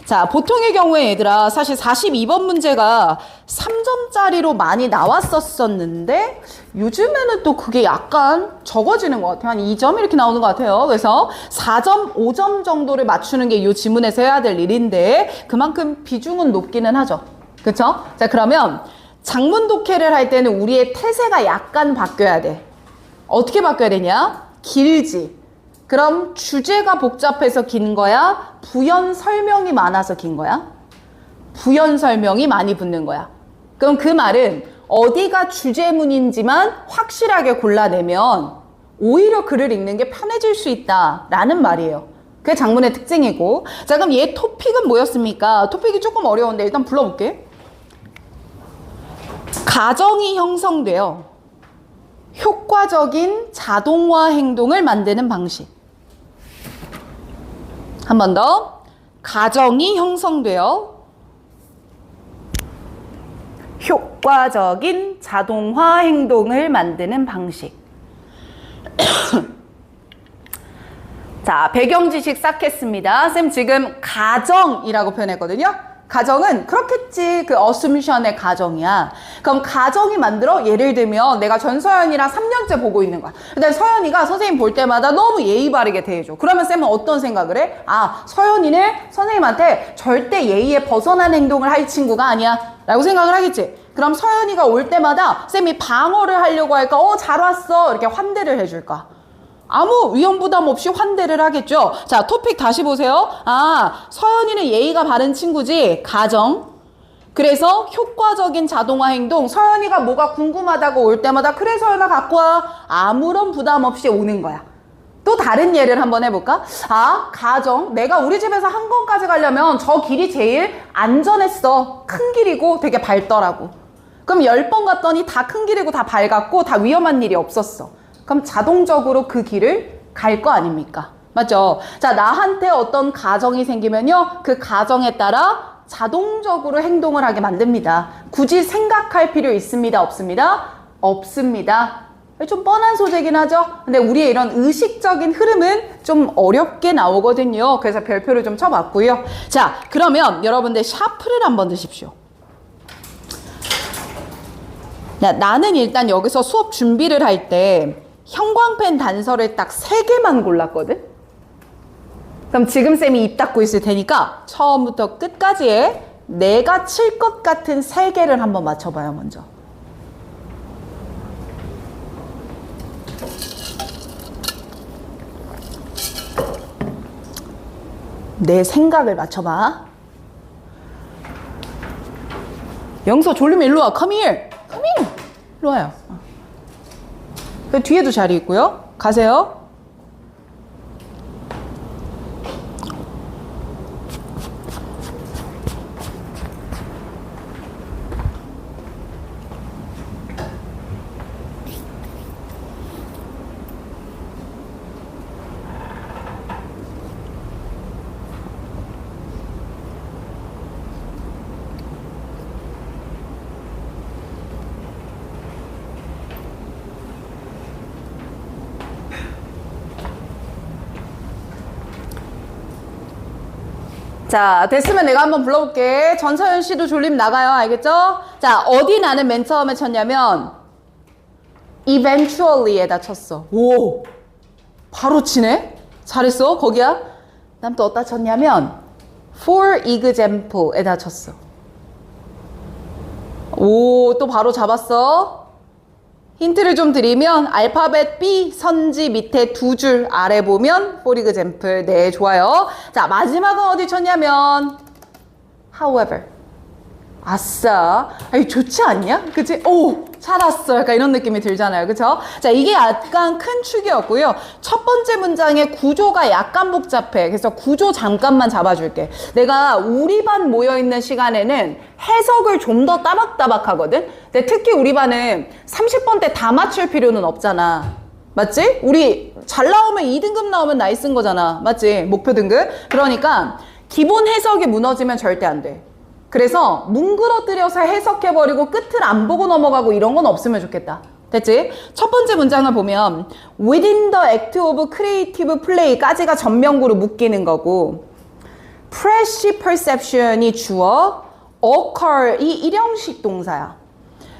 자, 보통의 경우에 얘들아 사실 42번 문제가 3점짜리로 많이 나왔었는데 요즘에는 또 그게 약간 적어지는 것 같아요. 한 2점 이렇게 나오는 것 같아요. 그래서 4점, 5점 정도를 맞추는 게 이 지문에서 해야 될 일인데 그만큼 비중은 높기는 하죠. 그쵸? 자, 그러면 장문 독해를 할 때는 우리의 태세가 약간 바뀌어야 돼. 어떻게 바뀌어야 되냐? 길지. 그럼 주제가 복잡해서 긴 거야? 부연 설명이 많아서 긴 거야? 부연 설명이 많이 붙는 거야. 그럼 그 말은 어디가 주제문인지만 확실하게 골라내면 오히려 글을 읽는 게 편해질 수 있다라는 말이에요. 그게 장문의 특징이고. 자, 그럼 얘 토픽은 뭐였습니까? 토픽이 조금 어려운데 일단 불러볼게. 가정이 형성돼요. 효과적인 자동화 행동을 만드는 방식. 한 번 더. 가정이 형성되어 효과적인 자동화 행동을 만드는 방식. 자, 배경 지식 쌓겠습니다. 쌤 지금 가정이라고 표현했거든요. 가정은 그렇겠지. 그 어스뮤션의 가정이야. 그럼 가정이 만들어 예를 들면 내가 전서연이랑 3년째 보고 있는 거야. 근데 서연이가 선생님 볼 때마다 너무 예의 바르게 대해줘. 그러면 쌤은 어떤 생각을 해? 아, 서연이는 선생님한테 절대 예의에 벗어난 행동을 할 친구가 아니야 라고 생각을 하겠지. 그럼 서연이가 올 때마다 쌤이 방어를 하려고 할까? 잘 왔어 이렇게 환대를 해줄까? 아무 위험 부담 없이 환대를 하겠죠. 자, 토픽 다시 보세요. 아, 서연이는 예의가 바른 친구지. 가정. 그래서 효과적인 자동화 행동. 서연이가 뭐가 궁금하다고 올 때마다 그래 서연아 갖고 와. 아무런 부담 없이 오는 거야. 또 다른 예를 한번 해볼까? 아, 가정. 내가 우리 집에서 한 건까지 가려면 저 길이 제일 안전했어. 큰 길이고 되게 밝더라고. 그럼 10번 갔더니 다 큰 길이고 다 밝았고 다 위험한 일이 없었어. 그럼 자동적으로 그 길을 갈 거 아닙니까? 맞죠? 자, 나한테 어떤 가정이 생기면요. 그 가정에 따라 자동적으로 행동을 하게 만듭니다. 굳이 생각할 필요 있습니다? 없습니다? 없습니다. 좀 뻔한 소재긴 하죠? 근데 우리의 이런 의식적인 흐름은 좀 어렵게 나오거든요. 그래서 별표를 좀 쳐봤고요. 자, 그러면 여러분들 샤프를 한번 드십시오. 나는 일단 여기서 수업 준비를 할 때 형광펜 단서를 딱 3개만 골랐거든? 그럼 지금 쌤이 입 닫고 있을 테니까 처음부터 끝까지에 내가 칠 것 같은 3개를 한번 맞춰봐요, 먼저. 내 생각을 맞춰봐. 영서 졸리면 일로 와. Come here. Come here. 일로 와요. 그 뒤에도 자리 있고요. 가세요. 자, 됐으면 내가 한번 불러볼게. 전서연 씨도 졸림 나가요. 알겠죠? 자, 어디 나는 맨 처음에 쳤냐면 eventually에다 쳤어. 오, 바로 치네? 잘했어. 거기야. 난 또 어디다 쳤냐면 for example에다 쳤어. 오, 또 바로 잡았어. 힌트를 좀 드리면 알파벳 B 선지 밑에 2줄 아래 보면 for example. 네, 좋아요. 자, 마지막은 어디 쳤냐면 however. 아싸. 아니, 좋지 않냐? 그치? 오, 살았어. 약간 이런 느낌이 들잖아요. 그쵸? 자, 이게 약간 큰 축이었고요. 첫 번째 문장의 구조가 약간 복잡해. 그래서 구조 잠깐만 잡아줄게. 내가 우리 반 모여있는 시간에는 해석을 좀 더 따박따박 하거든? 근데 특히 우리 반은 30번 때 다 맞출 필요는 없잖아. 맞지? 우리 잘 나오면 2등급 나오면 나이스인 거잖아. 맞지? 목표 등급. 그러니까 기본 해석이 무너지면 절대 안 돼. 그래서 뭉그러뜨려서 해석해버리고 끝을 안 보고 넘어가고 이런 건 없으면 좋겠다. 됐지? 첫 번째 문장을 보면 within the act of creative play까지가 전명구로 묶이는 거고 fresh perception이 주어, occur이 일형식 동사야.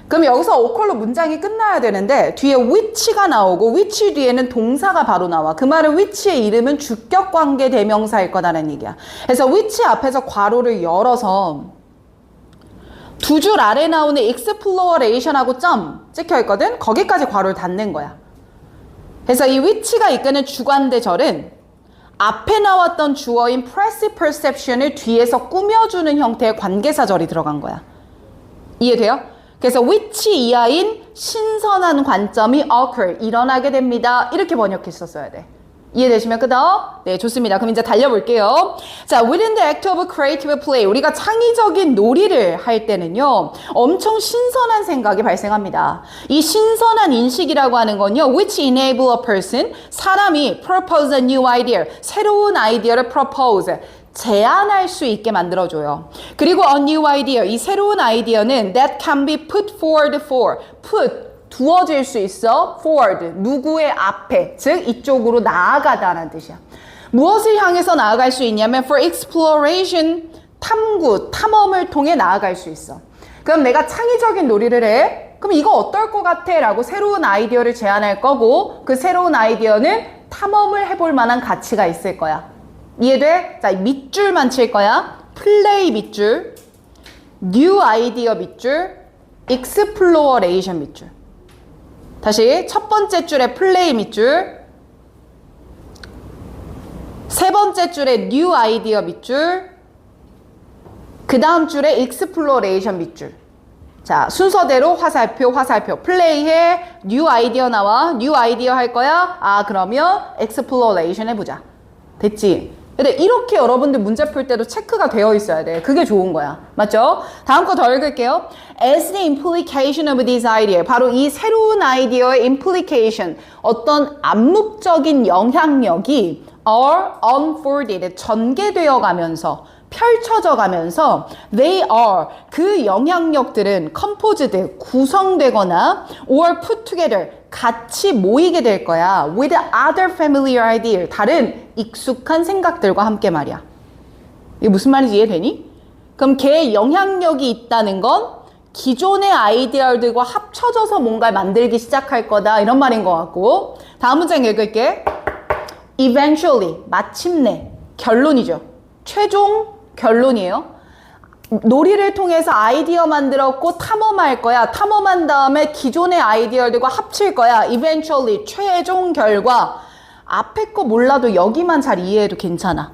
그럼 여기서 occur로 문장이 끝나야 되는데 뒤에 which가 나오고 which 뒤에는 동사가 바로 나와. 그 말은 which의 이름은 주격관계 대명사일 거다라는 얘기야. 그래서 which 앞에서 괄호를 열어서 2줄 아래 나오는 exploration하고 점 찍혀 있거든? 거기까지 괄호를 닫는 거야. 그래서 이 which가 이끄는 주관대절은 앞에 나왔던 주어인 passive perception을 뒤에서 꾸며주는 형태의 관계사절이 들어간 거야. 이해돼요? 그래서 which 이하인 신선한 관점이 occur, 일어나게 됩니다. 이렇게 번역했었어야 돼. 이해되시면 끄덕? 네, 좋습니다. 그럼 이제 달려볼게요. 자, within the act of creative play. 우리가 창의적인 놀이를 할 때는요, 엄청 신선한 생각이 발생합니다. 이 신선한 인식이라고 하는 건요, which enable a person, 사람이 propose a new idea, 새로운 아이디어를 propose, 제안할 수 있게 만들어줘요. 그리고 a new idea, 이 새로운 아이디어는 that can be put forward for, put, 두어질 수 있어. forward. 누구의 앞에. 즉 이쪽으로 나아가다라는 뜻이야. 무엇을 향해서 나아갈 수 있냐면 for exploration. 탐구, 탐험을 통해 나아갈 수 있어. 그럼 내가 창의적인 놀이를 해. 그럼 이거 어떨 것 같아? 라고 새로운 아이디어를 제안할 거고 그 새로운 아이디어는 탐험을 해볼 만한 가치가 있을 거야. 이해돼? 자, 밑줄만 칠 거야. 플레이 밑줄, new idea 밑줄, exploration 밑줄. 다시 첫 번째 줄에 플레이 밑줄, 세 번째 줄에 new idea 밑줄, 그 다음 줄에 exploration 밑줄. 자, 순서대로 화살표, 화살표. 플레이해, new idea 나와. new idea 할 거야? 아, 그러면 exploration 해보자. 됐지? 근데 이렇게 여러분들 문제 풀 때도 체크가 되어 있어야 돼. 그게 좋은 거야. 맞죠? 다음 거 더 읽을게요. As the implication of this idea. 바로 이 새로운 아이디어의 implication. 어떤 암묵적인 영향력이 are unfolded. 전개되어 가면서 펼쳐져 가면서 they are. 그 영향력들은 composed. 구성되거나 or put together. 같이 모이게 될 거야. with other familiar ideas. 다른 익숙한 생각들과 함께 말이야. 이게 무슨 말인지 이해되니? 그럼 걔의 영향력이 있다는 건 기존의 아이디어들과 합쳐져서 뭔가를 만들기 시작할 거다 이런 말인 것 같고 다음 문장 읽을게. Eventually, 마침내, 결론이죠. 최종 결론이에요. 놀이를 통해서 아이디어 만들었고 탐험할 거야. 탐험한 다음에 기존의 아이디어들과 합칠 거야. Eventually, 최종 결과. 앞에 거 몰라도 여기만 잘 이해해도 괜찮아.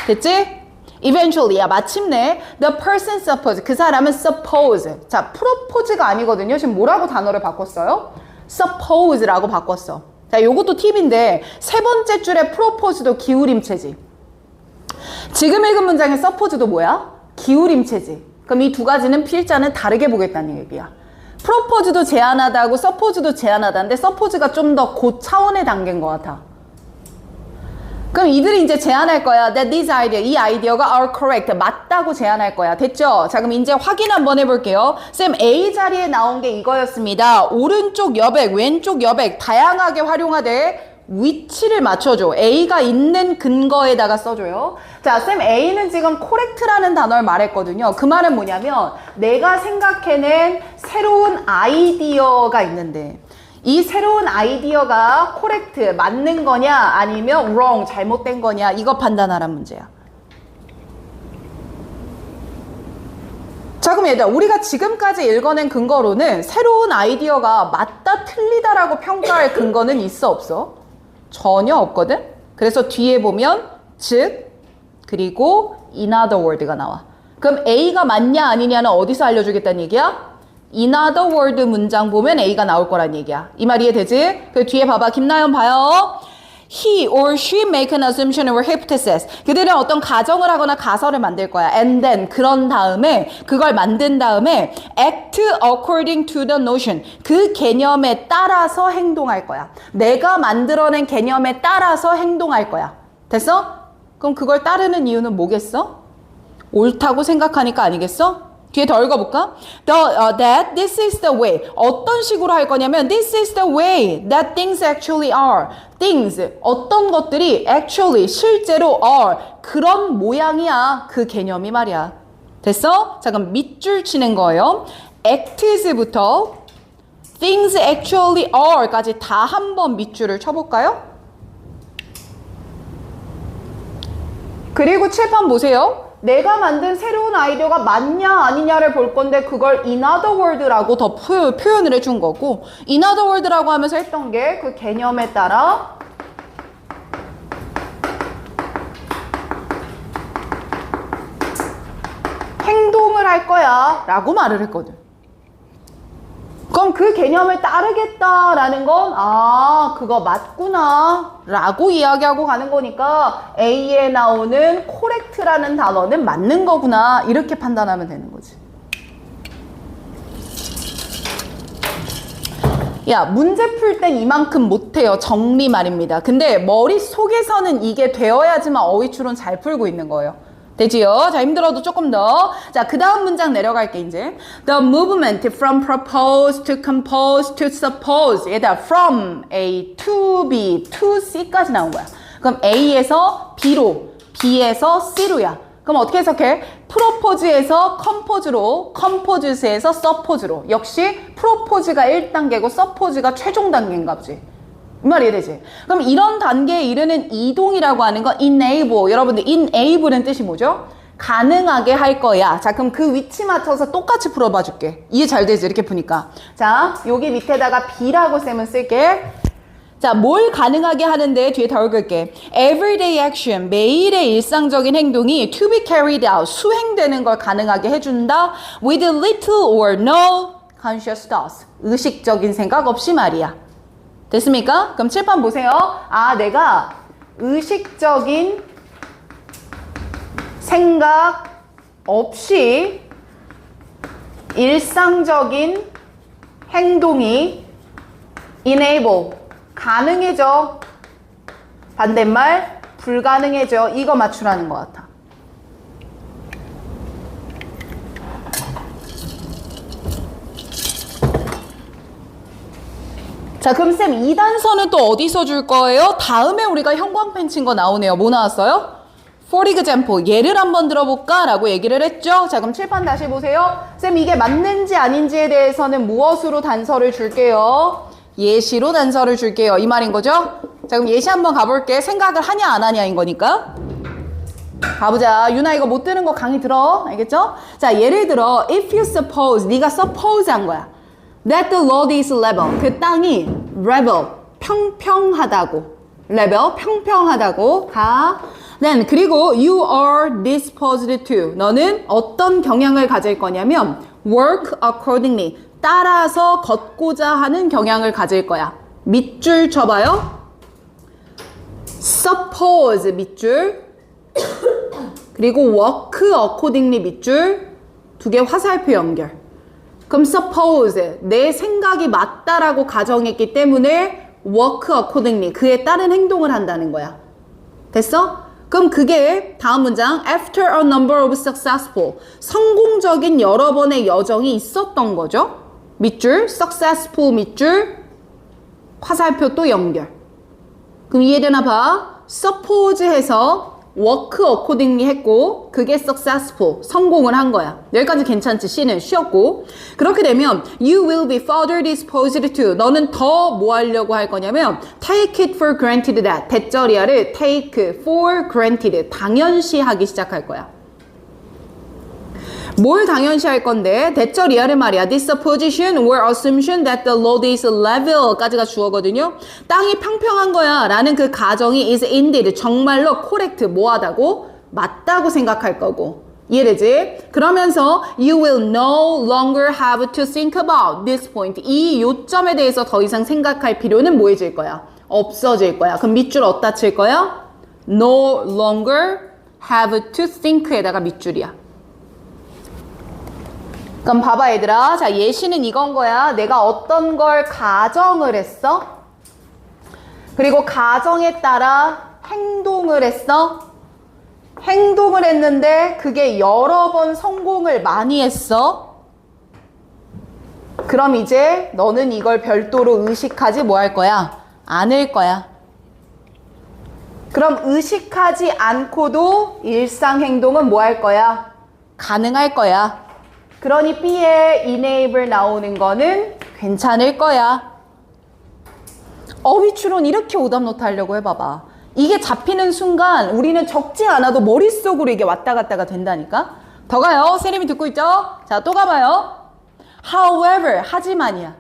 됐지? Eventually야 마침내 the person suppose 그 사람은 suppose 자 프로포즈가 아니거든요. 지금 뭐라고 단어를 바꿨어요? suppose라고 바꿨어. 자 요것도 팁인데 세 번째 줄에 propose도 기울임체지. 지금 읽은 문장의 suppose도 뭐야? 기울임체지. 그럼 이 두 가지는 필자는 다르게 보겠다는 얘기야. propose도 제안하다고 suppose도 제안하다인데 suppose가 좀 더 고차원의 단계인 것 같아. 그럼 이들이 이제 제안할 거야. That this idea, 이 아이디어가 are correct, 맞다고 제안할 거야. 됐죠? 자, 그럼 이제 확인 한번 해볼게요. 쌤, A 자리에 나온 게 이거였습니다. 오른쪽 여백, 왼쪽 여백 다양하게 활용하되 위치를 맞춰줘. A가 있는 근거에다가 써줘요. 자, 쌤, A는 지금 correct라는 단어를 말했거든요. 그 말은 뭐냐면 내가 생각해낸 새로운 아이디어가 있는데 이 새로운 아이디어가 correct, 맞는 거냐 아니면 wrong, 잘못된 거냐 이거 판단하란 문제야. 자 그럼 얘들아 우리가 지금까지 읽어낸 근거로는 새로운 아이디어가 맞다 틀리다라고 평가할 근거는 있어 없어? 전혀 없거든? 그래서 뒤에 보면 즉 그리고 in other word가 나와. 그럼 A가 맞냐 아니냐는 어디서 알려주겠다는 얘기야? In other word 문장 보면 A가 나올 거란 얘기야. 이 말 이해되지? 그 뒤에 봐봐. 김나연 봐요. He or she make an assumption or hypothesis. 그들은 어떤 가정을 하거나 가설을 만들 거야. And then 그런 다음에 그걸 만든 다음에 act according to the notion. 그 개념에 따라서 행동할 거야. 내가 만들어낸 개념에 따라서 행동할 거야. 됐어? 그럼 그걸 따르는 이유는 뭐겠어? 옳다고 생각하니까 아니겠어? 뒤에 더 읽어볼까? That this is the way. 어떤 식으로 할 거냐면 this is the way that things actually are. Things, 어떤 것들이 actually, 실제로 are. 그런 모양이야. 그 개념이 말이야. 됐어? 자, 그럼 밑줄 치는 거예요. acts부터 things actually are까지 다 한번 밑줄을 쳐볼까요? 그리고 칠판 보세요. 내가 만든 새로운 아이디어가 맞냐 아니냐를 볼 건데 그걸 in other word라고 더 표현을 해준 거고 in other word라고 하면서 했던 게 그 개념에 따라 행동을 할 거야 라고 말을 했거든. 그럼 그 개념을 따르겠다라는 건 그거 맞구나 라고 이야기하고 가는 거니까 A에 나오는 correct라는 단어는 맞는 거구나 이렇게 판단하면 되는 거지. 야 문제 풀 땐 이만큼 못해요. 정리 말입니다. 근데 머릿속에서는 이게 되어야지만 어휘추론 잘 풀고 있는 거예요. 되지요? 자, 힘들어도 조금 더. 자, 그 다음 문장 내려갈게, 이제. The movement from propose to compose to suppose. 얘들아, from A to B to C까지 나온 거야. 그럼 A에서 B로, B에서 C로야. 그럼 어떻게 해석해? propose에서 compose로, compose에서 suppose로. 역시 propose가 1단계고 suppose가 최종 단계인가 보지. 이 말 이해되지? 그럼 이런 단계에 이르는 이동이라고 하는 거 enable. 여러분들 enable은 뜻이 뭐죠? 가능하게 할 거야. 자, 그럼 그 위치 맞춰서 똑같이 풀어봐 줄게. 이해 잘 되지? 이렇게 푸니까. 자, 여기 밑에다가 B라고 쌤은 쓸게. 자, 뭘 가능하게 하는데 뒤에 더 읽을게. Everyday action, 매일의 일상적인 행동이 to be carried out, 수행되는 걸 가능하게 해준다. With little or no conscious thoughts, 의식적인 생각 없이 말이야. 됐습니까? 그럼 칠판 보세요. 내가 의식적인 생각 없이 일상적인 행동이 enable, 가능해져. 반대말, 불가능해져. 이거 맞추라는 것 같아. 자, 그럼 쌤 2단서는 또 어디서 줄 거예요? 다음에 우리가 형광펜 친 거 나오네요. 뭐 나왔어요? For example, 예를 한번 들어볼까? 라고 얘기를 했죠. 자, 그럼 칠판 다시 보세요. 쌤, 이게 맞는지 아닌지에 대해서는 무엇으로 단서를 줄게요? 예시로 단서를 줄게요. 이 말인 거죠? 자, 그럼 예시 한번 가볼게. 생각을 하냐 안 하냐인 거니까. 가보자. 유나 이거 못 들은 거 강의 들어. 알겠죠? 자, 예를 들어 if you suppose, 네가 suppose 한 거야. That the road is level. 그 땅이 level, 평평하다고. level, 평평하다고. 가. Then 그리고 you are disposed to. 너는 어떤 경향을 가질 거냐면 work accordingly. 따라서 걷고자 하는 경향을 가질 거야. 밑줄 쳐봐요. suppose 밑줄. 그리고 work accordingly 밑줄. 두 개 화살표 연결. 그럼 suppose 내 생각이 맞다라고 가정했기 때문에 work accordingly 그에 따른 행동을 한다는 거야. 됐어? 그럼 그게 다음 문장 after a number of successful 성공적인 여러 번의 여정이 있었던 거죠. 밑줄 successful 밑줄 화살표 또 연결. 그럼 이해되나 봐. suppose 해서 work accordingly 했고 그게 successful 성공을 한 거야. 여기까지 괜찮지? C는 쉬었고 그렇게 되면 you will be further disposed to 너는 더 뭐 하려고 할 거냐면 take it for granted that 대절이야를 take for granted 당연시 하기 시작할 거야. 뭘 당연시 할 건데 대절이야를 말이야. This supposition or assumption that the road is level 까지가 주어거든요. 땅이 평평한 거야 라는 그 가정이 is indeed 정말로 correct 뭐하다고? 맞다고 생각할 거고. 이해되지? 그러면서 you will no longer have to think about this point. 이 요점에 대해서 더 이상 생각할 필요는 뭐해질 거야? 없어질 거야. 그럼 밑줄 어디다 칠 거야? No longer have to think에다가 밑줄이야. 그럼 봐봐 얘들아. 자, 예시는 이건 거야. 내가 어떤 걸 가정을 했어? 그리고 가정에 따라 행동을 했어? 행동을 했는데 그게 여러 번 성공을 많이 했어? 그럼 이제 너는 이걸 별도로 의식하지 뭐 할 거야? 않을 거야. 그럼 의식하지 않고도 일상 행동은 뭐 할 거야? 가능할 거야. 그러니 B에 enable 나오는 거는 괜찮을 거야. 어휘추론 이렇게 오답노트 하려고 해봐봐. 이게 잡히는 순간 우리는 적지 않아도 머릿속으로 이게 왔다 갔다가 된다니까. 더 가요. 세림이 듣고 있죠? 자, 또 가봐요. However, 하지만이야.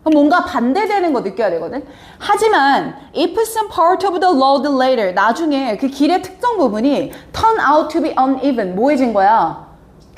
그럼 뭔가 반대되는 거 느껴야 되거든. 하지만 if some part of the road later 나중에 그 길의 특정 부분이 turn out to be uneven 뭐해진 거야?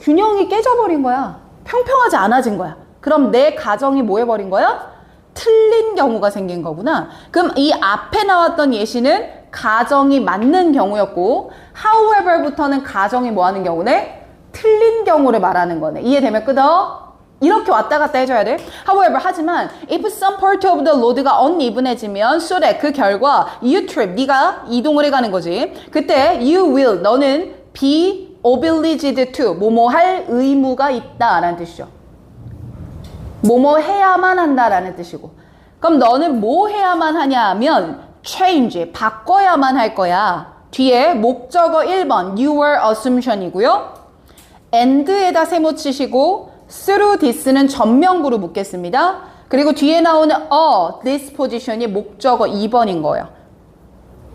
균형이 깨져버린 거야. 평평하지 않아진 거야. 그럼 내 가정이 뭐 해버린 거야? 틀린 경우가 생긴 거구나. 그럼 이 앞에 나왔던 예시는 가정이 맞는 경우였고 however부터는 가정이 뭐 하는 경우네? 틀린 경우를 말하는 거네. 이해되면 끄덕? 이렇게 왔다 갔다 해줘야 돼. However, 하지만 if some part of the road가 uneven해지면 so that 그 결과 you trip, 네가 이동을 해가는 거지. 그때 you will, 너는 be obliged to, 뭐뭐 할 의무가 있다 라는 뜻이죠. 뭐뭐 해야만 한다 라는 뜻이고. 그럼 너는 뭐 해야만 하냐 하면 change, 바꿔야만 할 거야. 뒤에 목적어 1번 your assumption이고요. and에다 세모 치시고 through this는 전명구로 묻겠습니다. 그리고 뒤에 나오는 disposition이 목적어 2번인 거예요.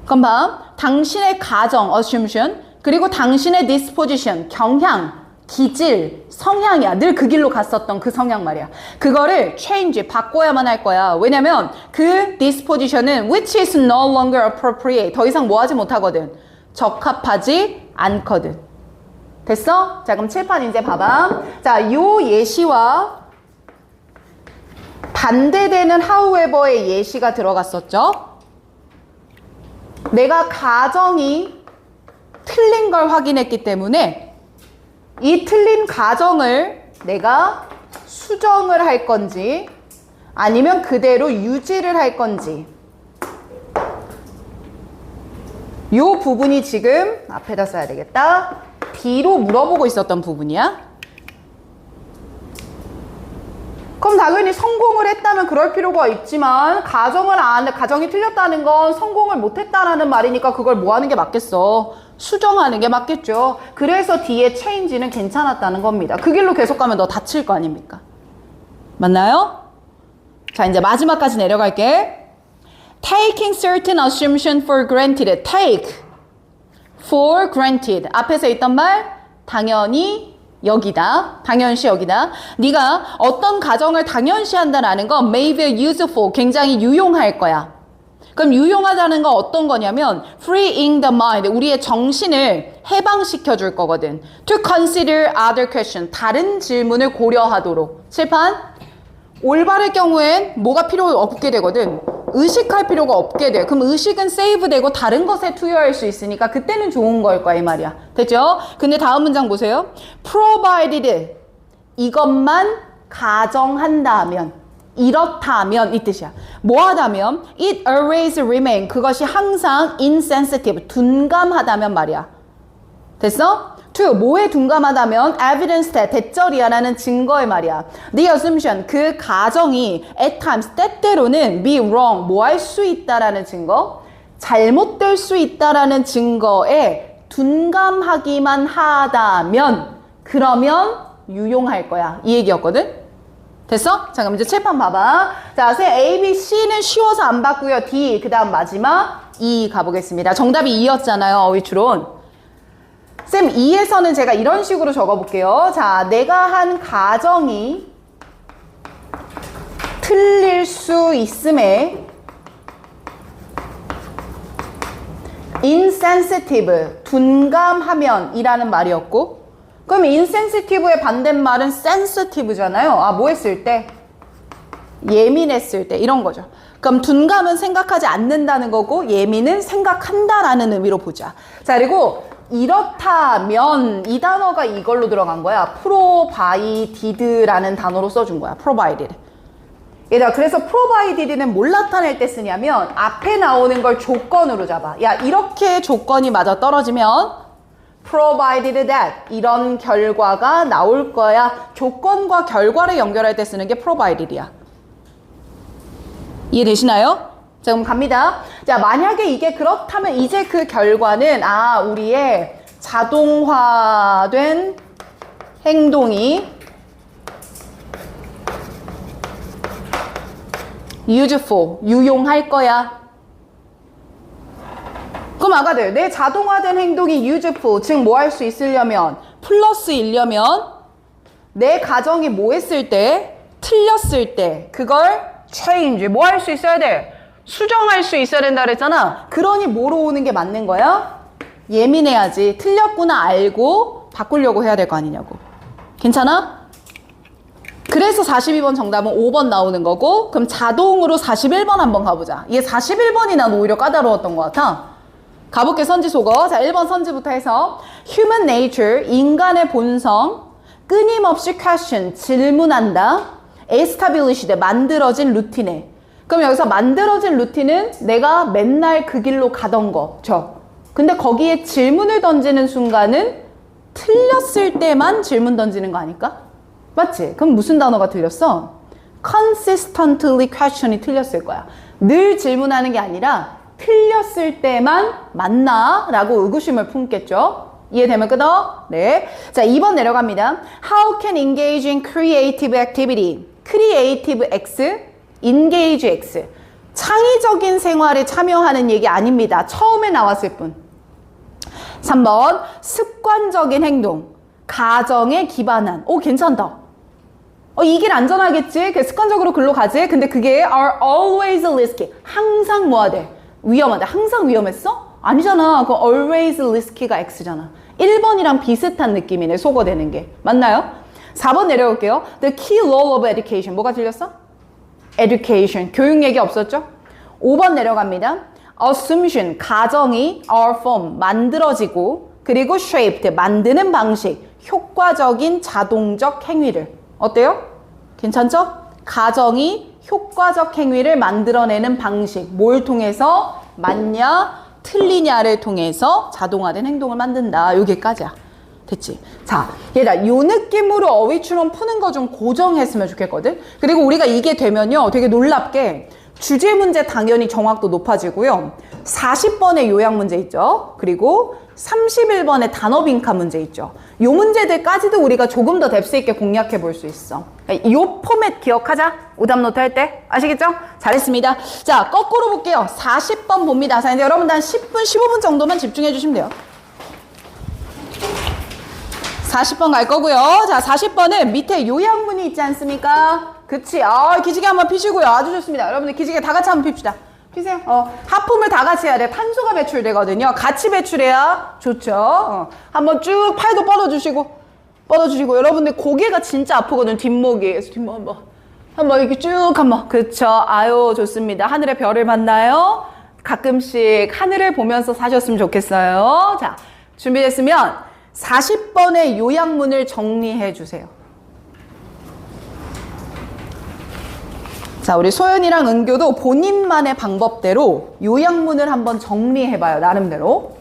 그럼 봐. 당신의 가정 assumption 그리고 당신의 disposition, 경향, 기질, 성향이야. 늘 그 길로 갔었던 그 성향 말이야. 그거를 change, 바꿔야만 할 거야. 왜냐면 그 disposition은 which is no longer appropriate. 더 이상 뭐 하지 못하거든. 적합하지 않거든. 됐어? 자, 그럼 칠판 이제 봐봐. 자, 요 예시와 반대되는 however의 예시가 들어갔었죠. 내가 가정이 틀린 걸 확인했기 때문에 이 틀린 가정을 내가 수정을 할 건지 아니면 그대로 유지를 할 건지 이 부분이 지금 앞에다 써야 되겠다. D로 물어보고 있었던 부분이야. 그럼 당연히 성공을 했다면 그럴 필요가 있지만 가정이 틀렸다는 건 성공을 못했다라는 말이니까 그걸 뭐 하는 게 맞겠어? 수정하는 게 맞겠죠. 그래서 뒤에 change는 괜찮았다는 겁니다. 그 길로 계속 가면 너 다칠 거 아닙니까? 맞나요? 자, 이제 마지막까지 내려갈게. Taking certain assumption for granted. Take for granted. 앞에서 있던 말 당연히 여기다. 당연시 여기다. 네가 어떤 가정을 당연시한다라는 건 may be useful. 굉장히 유용할 거야. 그럼 유용하다는 건 어떤 거냐면 freeing the mind. 우리의 정신을 해방시켜 줄 거거든. To consider other question. 다른 질문을 고려하도록. 칠판. 올바를 경우엔 뭐가 필요 없게 되거든. 의식할 필요가 없게 돼. 그럼 의식은 세이브 되고 다른 것에 투여할 수 있으니까 그때는 좋은 걸 거야 이 말이야. 됐죠? 근데 다음 문장 보세요. provided 이것만 가정한다면 이렇다면 이 뜻이야. 뭐하다면 it always remain 그것이 항상 insensitive 둔감하다면 말이야. 됐어? to 뭐에 둔감하다면 evidence 대절이야라는 증거의 말이야. The assumption 그 가정이 at times 때때로는 be wrong 뭐 할 수 있다라는 증거 잘못될 수 있다라는 증거에 둔감하기만 하다면 그러면 유용할 거야 이 얘기였거든. 됐어? 자 그럼 이제 칠판 봐봐. 자 쌤 A, B, C는 쉬워서 안 봤고요. D 그 다음 마지막 E 가보겠습니다. 정답이 E였잖아요. 어휘추론. 쌤 2에서는 제가 이런 식으로 적어볼게요. 자, 내가 한 가정이 틀릴 수 있음에 insensitive, 둔감하면 이라는 말이었고 그럼 insensitive의 반대말은 sensitive잖아요. 아, 뭐 했을 때? 예민했을 때 이런 거죠. 그럼 둔감은 생각하지 않는다는 거고 예민은 생각한다라는 의미로 보자. 자, 그리고 이렇다면 이 단어가 이걸로 들어간 거야. provided라는 단어로 써준 거야. provided. 얘들아 그래서 provided는 뭘 나타낼 때 쓰냐면 앞에 나오는 걸 조건으로 잡아. 야 이렇게 조건이 맞아 떨어지면 provided that 이런 결과가 나올 거야. 조건과 결과를 연결할 때 쓰는 게 provided이야. 이해되시나요? 자, 그럼 갑니다. 자, 만약에 이게 그렇다면 이제 그 결과는 우리의 자동화된 행동이 useful, 유용할 거야. 그럼 아가들, 내 자동화된 행동이 useful, 즉 뭐 할 수 있으려면 플러스이려면 내 가정이 뭐 했을 때 틀렸을 때 그걸 change, 뭐 할 수 있어야 돼? 수정할 수 있어야 된다 그랬잖아. 그러니 뭐로 오는 게 맞는 거야? 예민해야지. 틀렸구나 알고 바꾸려고 해야 될 거 아니냐고. 괜찮아? 그래서 42번 정답은 5번 나오는 거고 그럼 자동으로 41번 한번 가보자. 이게 41번이 난 오히려 까다로웠던 것 같아. 가볼게 선지 속어. 자 1번 선지부터 해서 Human nature, 인간의 본성 끊임없이 question, 질문한다. established, 만들어진 루틴에. 그럼 여기서 만들어진 루틴은 내가 맨날 그 길로 가던 거죠. 근데 거기에 질문을 던지는 순간은 틀렸을 때만 질문 던지는 거 아닐까? 맞지? 그럼 무슨 단어가 틀렸어? consistently question이 틀렸을 거야. 늘 질문하는 게 아니라 틀렸을 때만 맞나? 라고 의구심을 품겠죠. 이해되면 끄덕? 네. 자, 2번 내려갑니다. How can engage in creative activity? creative X, engage X. 창의적인 생활에 참여하는 얘기 아닙니다. 처음에 나왔을 뿐. 3번 습관적인 행동. 가정에 기반한. 오, 괜찮다. 이 길 안전하겠지? 습관적으로 글로 가지? 근데 그게 are always risky. 항상 뭐야 돼? 위험하다. 항상 위험했어? 아니잖아. 그 always risky가 X잖아. 1번이랑 비슷한 느낌이네. 속어되는 게. 맞나요? 4번 내려올게요. The key role of education. 뭐가 틀렸어? education. 교육 얘기 없었죠? 5번 내려갑니다. assumption. 가정이 are formed. 만들어지고 그리고 shaped. 만드는 방식. 효과적인 자동적 행위를. 어때요? 괜찮죠? 가정이 효과적 행위를 만들어내는 방식. 뭘 통해서? 맞냐? 틀리냐를 통해서 자동화된 행동을 만든다. 여기까지야. 됐지? 자, 얘들아, 요 느낌으로 어휘추론 푸는 거 좀 고정했으면 좋겠거든? 그리고 우리가 이게 되면요, 되게 놀랍게 주제 문제 당연히 정확도 높아지고요. 40번의 요약 문제 있죠. 그리고 31번의 단어 빈칸 문제 있죠. 요 문제들까지도 우리가 조금 더 뎁스 있게 공략해 볼 수 있어. 요 포맷 기억하자. 오답노트 할 때. 아시겠죠? 잘했습니다. 자, 거꾸로 볼게요. 40번 봅니다. 자, 이제 여러분들 한 10분, 15분 정도만 집중해 주시면 돼요. 40번 갈 거고요. 자, 40번은 밑에 요약문이 있지 않습니까? 그치. 기지개 한번 피시고요. 아주 좋습니다. 여러분들 기지개 다 같이 한번 핍시다. 피세요. 하품을 다 같이 해야 돼. 탄소가 배출되거든요. 같이 배출해야 좋죠. 한번 쭉 팔도 뻗어주시고. 여러분들 고개가 진짜 아프거든. 뒷목이. 그래서 뒷목 한번 이렇게 쭉 한번. 그쵸. 아유, 좋습니다. 하늘의 별을 만나요. 가끔씩 하늘을 보면서 사셨으면 좋겠어요. 자, 준비됐으면 40번의 요약문을 정리해 주세요. 자, 우리 소연이랑 은교도 본인만의 방법대로 요약문을 한번 정리해봐요. 나름대로.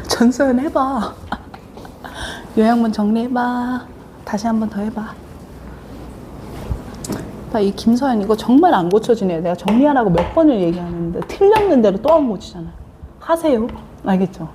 전소연 해봐. 요약문 정리해봐. 다시 한 번 더 해봐. 이 김서연 이거 정말 안 고쳐지네요. 내가 정리하라고 몇 번을 얘기하는데 틀렸는 대로 또 안 고치잖아. 하세요. 알겠죠?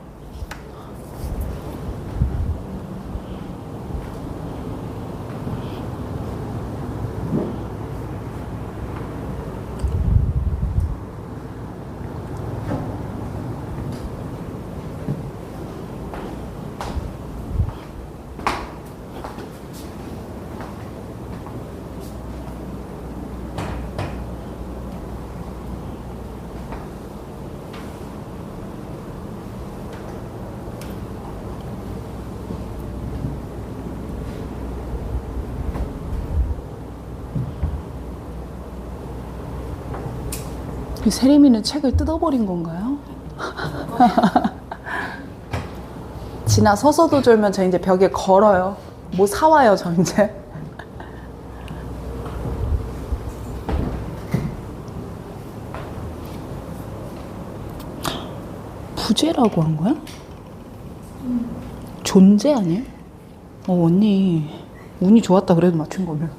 세림이는 책을 뜯어버린 건가요? 지나서서도 졸면 저 이제 벽에 걸어요. 뭐 사와요, 저 이제. 부재라고 한 거야? 존재 아니에요? 언니 운이 좋았다 그래도 맞춘 거면.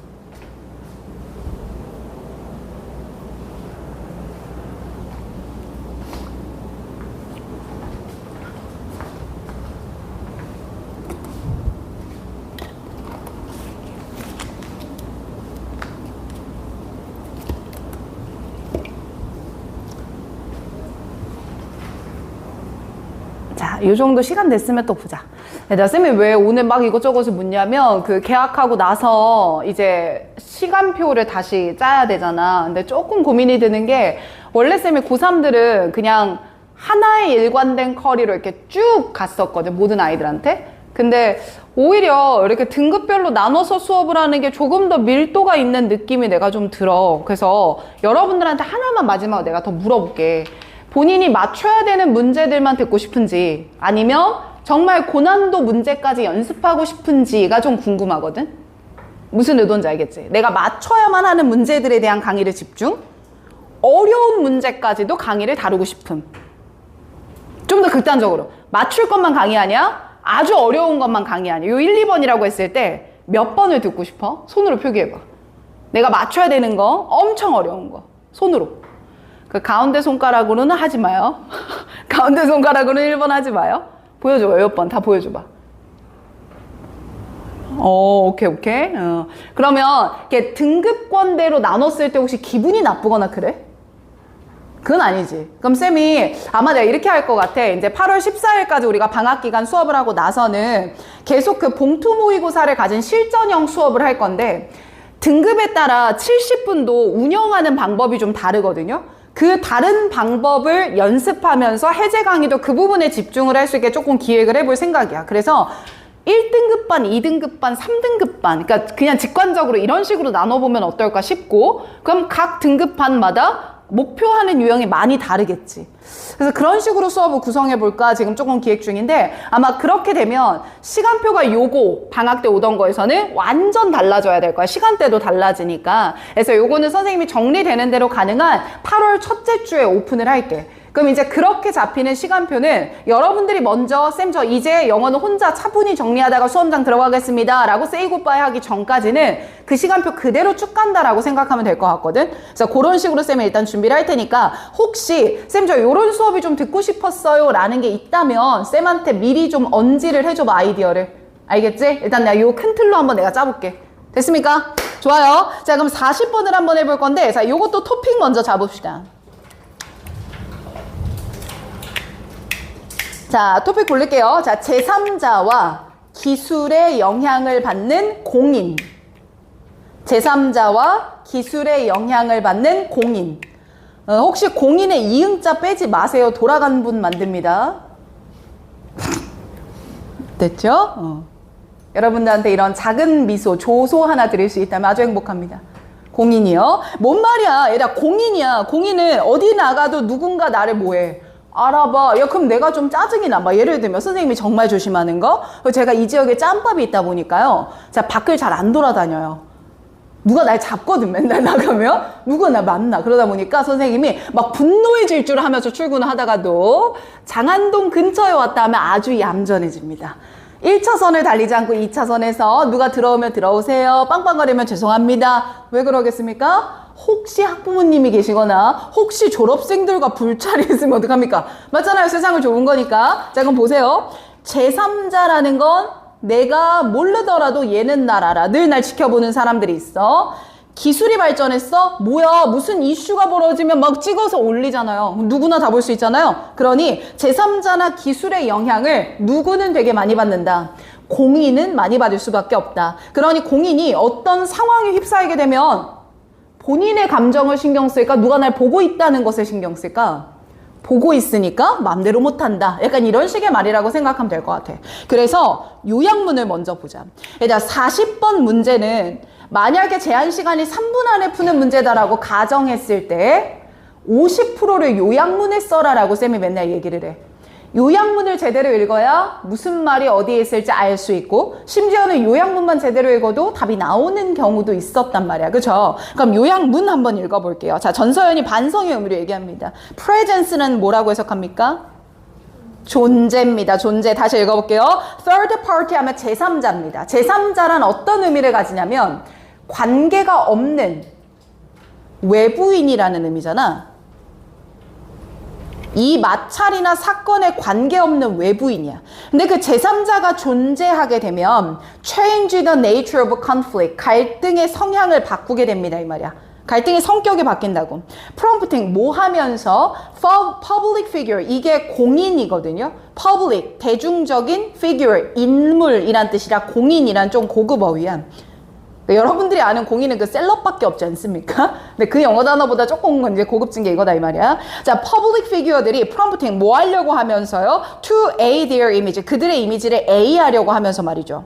자, 이 정도 시간 됐으면 또 보자. 나 쌤이 왜 오늘 막 이것저것을 묻냐면 그 계약하고 나서 이제 시간표를 다시 짜야 되잖아. 근데 조금 고민이 드는 게 원래 쌤이 고3들은 그냥 하나의 일관된 커리로 이렇게 쭉 갔었거든. 모든 아이들한테. 근데 오히려 이렇게 등급별로 나눠서 수업을 하는 게 조금 더 밀도가 있는 느낌이 내가 좀 들어. 그래서 여러분들한테 하나만 마지막으로 내가 더 물어볼게. 본인이 맞춰야 되는 문제들만 듣고 싶은지 아니면 정말 고난도 문제까지 연습하고 싶은지가 좀 궁금하거든. 무슨 의도인지 알겠지? 내가 맞춰야만 하는 문제들에 대한 강의를 집중, 어려운 문제까지도 강의를 다루고 싶음. 좀 더 극단적으로 맞출 것만 강의하냐? 아주 어려운 것만 강의하냐? 요 1, 2번이라고 했을 때 몇 번을 듣고 싶어? 손으로 표기해봐. 내가 맞춰야 되는 거 엄청 어려운 거 손으로. 그 가운데 손가락으로는 하지 마요. 가운데 손가락으로는 1번 하지 마요. 보여줘봐. 몇 번 다 보여줘봐. 오케이. 그러면 이렇게 등급권대로 나눴을 때 혹시 기분이 나쁘거나 그래? 그건 아니지. 그럼 쌤이 아마 내가 이렇게 할 것 같아. 이제 8월 14일까지 우리가 방학기간 수업을 하고 나서는 계속 그 봉투 모의고사를 가진 실전형 수업을 할 건데 등급에 따라 70분도 운영하는 방법이 좀 다르거든요. 그 다른 방법을 연습하면서 해제 강의도 그 부분에 집중을 할 수 있게 조금 기획을 해볼 생각이야. 그래서 1등급 반, 2등급 반, 3등급 반. 그러니까 그냥 직관적으로 이런 식으로 나눠보면 어떨까 싶고, 그럼 각 등급 반마다 목표하는 유형이 많이 다르겠지. 그래서 그런 식으로 수업을 구성해볼까 지금 조금 기획 중인데, 아마 그렇게 되면 시간표가 요거 방학 때 오던 거에서는 완전 달라져야 될 거야. 시간대도 달라지니까. 그래서 요거는 선생님이 정리되는 대로 가능한 8월 첫째 주에 오픈을 할게. 그럼 이제 그렇게 잡히는 시간표는 여러분들이 먼저 쌤 저 이제 영어는 혼자 차분히 정리하다가 수험장 들어가겠습니다 라고 세이 굿바이 하기 전까지는 그 시간표 그대로 쭉 간다라고 생각하면 될 것 같거든. 그래서 그런 식으로 쌤이 일단 준비를 할 테니까, 혹시 쌤 저 요런 수업이 좀 듣고 싶었어요 라는 게 있다면 쌤한테 미리 좀 언지를 해줘봐, 아이디어를. 알겠지? 일단 내가 요 큰 틀로 한번 내가 짜볼게. 됐습니까? 좋아요. 자, 그럼 40번을 한번 해볼 건데, 자, 요것도 토픽 먼저 잡읍시다. 자, 토픽 고를게요. 자, 제3자와 기술의 영향을 받는 공인. 제3자와 기술의 영향을 받는 공인. 혹시 공인의 이응자 빼지 마세요. 돌아간 분 만듭니다. 됐죠? 여러분들한테 이런 작은 미소, 조소 하나 드릴 수 있다면 아주 행복합니다. 공인이요? 뭔 말이야? 얘들아, 공인이야. 공인은 어디 나가도 누군가 나를 뭐해? 알아봐. 야, 그럼 내가 좀 짜증이 나. 막 예를 들면 선생님이 정말 조심하는 거. 제가 이 지역에 짬밥이 있다 보니까요. 제가 밖을 잘 안 돌아다녀요. 누가 날 잡거든, 맨날 나가면. 누가 나 만나. 그러다 보니까 선생님이 막 분노의 질주를 하면서 출근을 하다가도 장안동 근처에 왔다 하면 아주 얌전해집니다. 1차선을 달리지 않고 2차선에서 누가 들어오면 들어오세요. 빵빵거리면 죄송합니다. 왜 그러겠습니까? 혹시 학부모님이 계시거나 혹시 졸업생들과 불찰이 있으면 어떡합니까? 맞잖아요. 세상을 좋은 거니까. 자, 그럼 보세요. 제3자라는 건 내가 모르더라도 얘는 날 알아. 늘 날 지켜보는 사람들이 있어. 기술이 발전했어? 뭐야, 무슨 이슈가 벌어지면 막 찍어서 올리잖아요. 누구나 다 볼 수 있잖아요. 그러니 제3자나 기술의 영향을 누구는 되게 많이 받는다. 공인은 많이 받을 수밖에 없다. 그러니 공인이 어떤 상황에 휩싸이게 되면 본인의 감정을 신경 쓸까? 누가 날 보고 있다는 것을 신경 쓸까? 보고 있으니까 마음대로 못한다. 약간 이런 식의 말이라고 생각하면 될 것 같아. 그래서 요약문을 먼저 보자. 일단 40번 문제는 만약에 제한 시간이 3분 안에 푸는 문제다라고 가정했을 때 50%를 요약문에 써라라고 쌤이 맨날 얘기를 해. 요약문을 제대로 읽어야 무슨 말이 어디에 있을지 알 수 있고, 심지어는 요약문만 제대로 읽어도 답이 나오는 경우도 있었단 말이야. 그죠? 그럼 요약문 한번 읽어볼게요. 자, 전서연이 반성의 의미로 얘기합니다. presence는 뭐라고 해석합니까? 존재입니다. 존재. 다시 읽어볼게요. third party 하면 제3자입니다. 제3자란 어떤 의미를 가지냐면 관계가 없는 외부인이라는 의미잖아. 이 마찰이나 사건에 관계없는 외부인이야. 근데 그 제3자가 존재하게 되면 change the nature of conflict, 갈등의 성향을 바꾸게 됩니다. 이 말이야. 갈등의 성격이 바뀐다고. prompting, 뭐 하면서 public figure, 이게 공인이거든요. public, 대중적인 figure, 인물이란 뜻이라 공인이란 좀 고급 어휘야. 여러분들이 아는 공인은 그 셀럽밖에 없지 않습니까? 근데 그 영어 단어보다 조금 이제 고급진 게 이거다 이 말이야. 자, public figure들이 prompting 뭐 하려고 하면서요? To aid their image, 그들의 이미지를 A하려고 하면서 말이죠.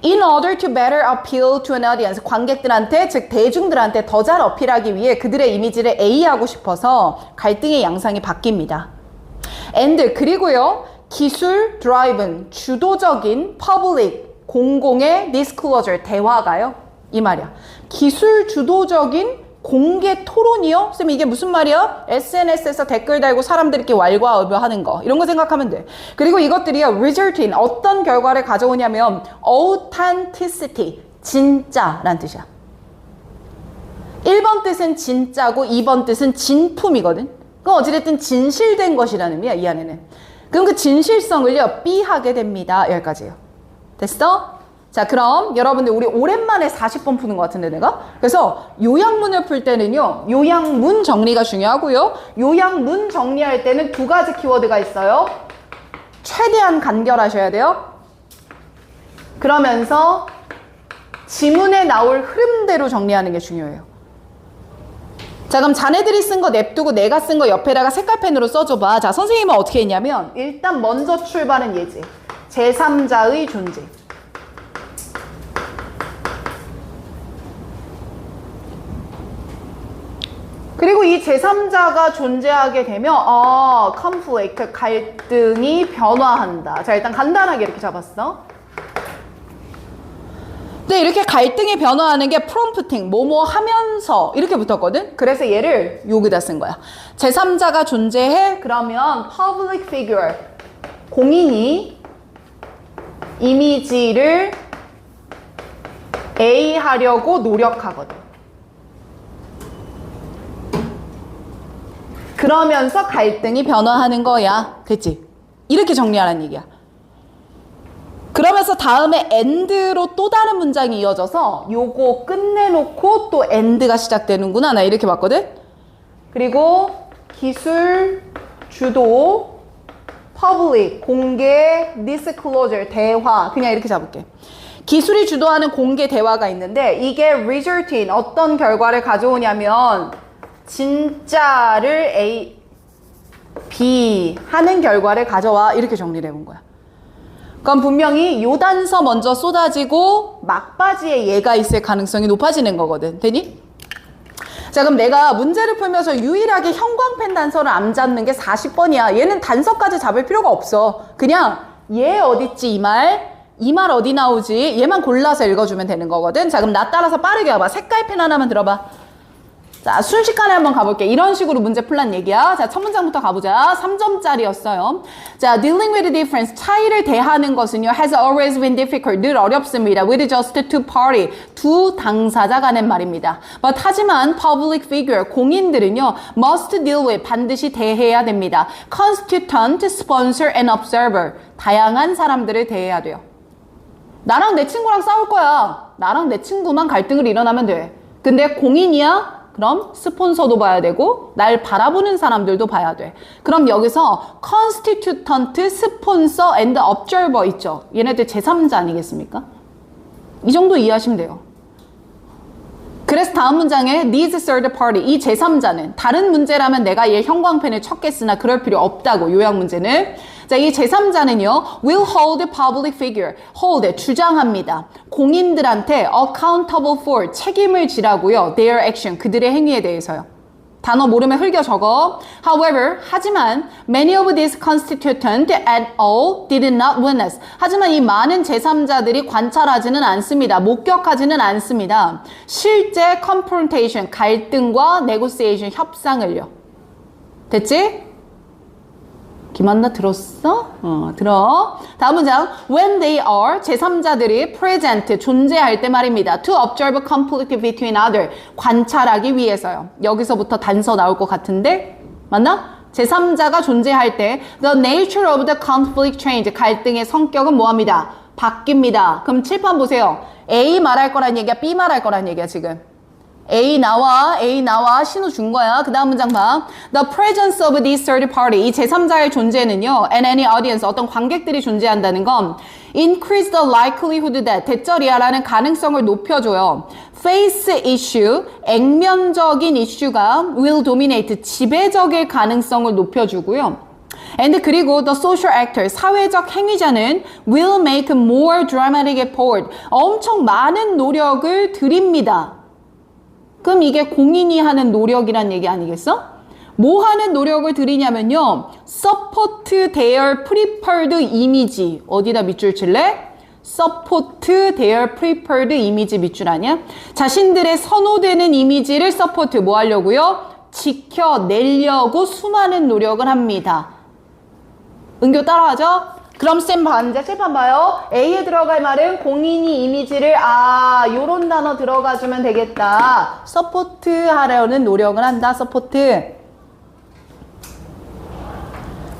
In order to better appeal to an audience, 관객들한테, 즉 대중들한테 더 잘 어필하기 위해 그들의 이미지를 A하고 싶어서 갈등의 양상이 바뀝니다. And, 그리고요, 기술 driven, 주도적인 public, 공공의 disclosure, 대화가요? 이 말이야. 기술 주도적인 공개 토론이요? 쌤 이게 무슨 말이야? SNS에서 댓글 달고 사람들끼리 왈가왈부하는 거. 이런 거 생각하면 돼. 그리고 이것들이요. result in, 어떤 결과를 가져오냐면 authenticity, 진짜란 뜻이야. 1번 뜻은 진짜고 2번 뜻은 진품이거든. 그럼 어찌됐든 진실된 것이라는 의미야, 이 안에는. 그럼 그 진실성을요, B하게 됩니다. 여기까지예요. 됐어? 자, 그럼 여러분들 우리 오랜만에 40번 푸는 것 같은데 내가? 그래서 요약문을 풀 때는요, 요약문 정리가 중요하고요. 요약문 정리할 때는 두 가지 키워드가 있어요. 최대한 간결하셔야 돼요. 그러면서 지문에 나올 흐름대로 정리하는 게 중요해요. 자, 그럼 자네들이 쓴 거 냅두고 내가 쓴 거 옆에다가 색깔펜으로 써줘봐. 자, 선생님은 어떻게 했냐면 일단 먼저 출발은 얘지. 제3자의 존재. 그리고 이 제3자가 존재하게 되면 conflict, 갈등이 변화한다. 자, 일단 간단하게 이렇게 잡았어. 근데 이렇게 갈등이 변화하는 게 prompting, 뭐뭐 하면서 이렇게 붙었거든? 그래서 얘를 여기다 쓴 거야. 제3자가 존재해? 그러면 public figure, 공인이 이미지를 A 하려고 노력하거든. 그러면서 갈등이 변화하는 거야. 됐지? 이렇게 정리하라는 얘기야. 그러면서 다음에 end로 또 다른 문장이 이어져서 요거 끝내놓고 또 end가 시작되는구나. 나 이렇게 봤거든? 그리고 기술, 주도, public, 공개, disclosure, 대화. 그냥 이렇게 잡을게. 기술이 주도하는 공개 대화가 있는데 이게 result in 어떤 결과를 가져오냐면 진짜를 A, B 하는 결과를 가져와. 이렇게 정리를 해본 거야. 그럼 분명히 요 단서 먼저 쏟아지고 막바지에 얘가 있을 가능성이 높아지는 거거든. 되니? 자, 그럼 내가 문제를 풀면서 유일하게 형광펜 단서를 안 잡는 게 40번이야. 얘는 단서까지 잡을 필요가 없어. 그냥 얘 어딨지 이 말 어디 나오지? 얘만 골라서 읽어주면 되는 거거든. 자, 그럼 나 따라서 빠르게 와봐. 색깔펜 하나만 들어봐. 자, 순식간에 한번 가볼게. 이런 식으로 문제 풀란 얘기야. 자, 첫 문장부터 가보자. 3점짜리였어요. 자, dealing with difference, 차이를 대하는 것은요, has always been difficult, 늘 어렵습니다. with just two party, 두 당사자 간의 말입니다. But 하지만 public figure, 공인들은요, must deal with, 반드시 대해야 됩니다. constituent, sponsor, and observer, 다양한 사람들을 대해야 돼요. 나랑 내 친구랑 싸울 거야. 나랑 내 친구만 갈등을 일어나면 돼. 근데 공인이야? 그럼 스폰서도 봐야 되고 날 바라보는 사람들도 봐야 돼. 그럼 여기서 constituent, sponsor, and observer 있죠. 얘네들 제3자 아니겠습니까? 이 정도 이해하시면 돼요. 그래서 다음 문장에 these third party, 이 제3자는 다른 문제라면 내가 얘 형광펜을 쳤겠으나 그럴 필요 없다고. 요약 문제는. 자, 이 제3자는요, will hold public figure, hold, 주장합니다. 공인들한테 accountable for, 책임을 지라고요. their action, 그들의 행위에 대해서요. 단어 모르면 흘겨 적어. However, 하지만 many of these constituents at all did not witness. 하지만 이 많은 제3자들이 관찰하지는 않습니다. 목격하지는 않습니다. 실제 confrontation, 갈등과 negotiation, 협상을요. 됐지? 김한나 들었어? 들어. 다음 문장. When they are, 제3자들이 present, 존재할 때 말입니다. To observe conflict between others, 관찰하기 위해서요. 여기서부터 단서 나올 것 같은데? 맞나? 제3자가 존재할 때 the nature of the conflict change, 갈등의 성격은 뭐합니다? 바뀝니다. 그럼 칠판 보세요. A 말할 거란 얘기야? B 말할 거란 얘기야 지금? A 나와 신호 준 거야. 그 다음 문장 봐. The presence of this third party, 이 제3자의 존재는요, and any audience, 어떤 관객들이 존재한다는 건 increase the likelihood that, 대절이야라는 가능성을 높여줘요. face issue, 액면적인 이슈가 will dominate, 지배적일 가능성을 높여주고요. and 그리고 the social actor, 사회적 행위자는 will make more dramatic effort, 엄청 많은 노력을 들입니다. 그럼 이게 공인이 하는 노력이란 얘기 아니겠어? 뭐 하는 노력을 들이냐면요, support their preferred image. 어디다 밑줄 칠래? support their preferred image 밑줄 아니야? 자신들의 선호되는 이미지를 support, 뭐 하려고요? 지켜내려고 수많은 노력을 합니다. 은교 따라하죠? 그럼 쌤 반대 칠판 봐요. A에 들어갈 말은 공인이 이미지를 요런 단어 들어가주면 되겠다. 서포트 하려는 노력을 한다. 서포트.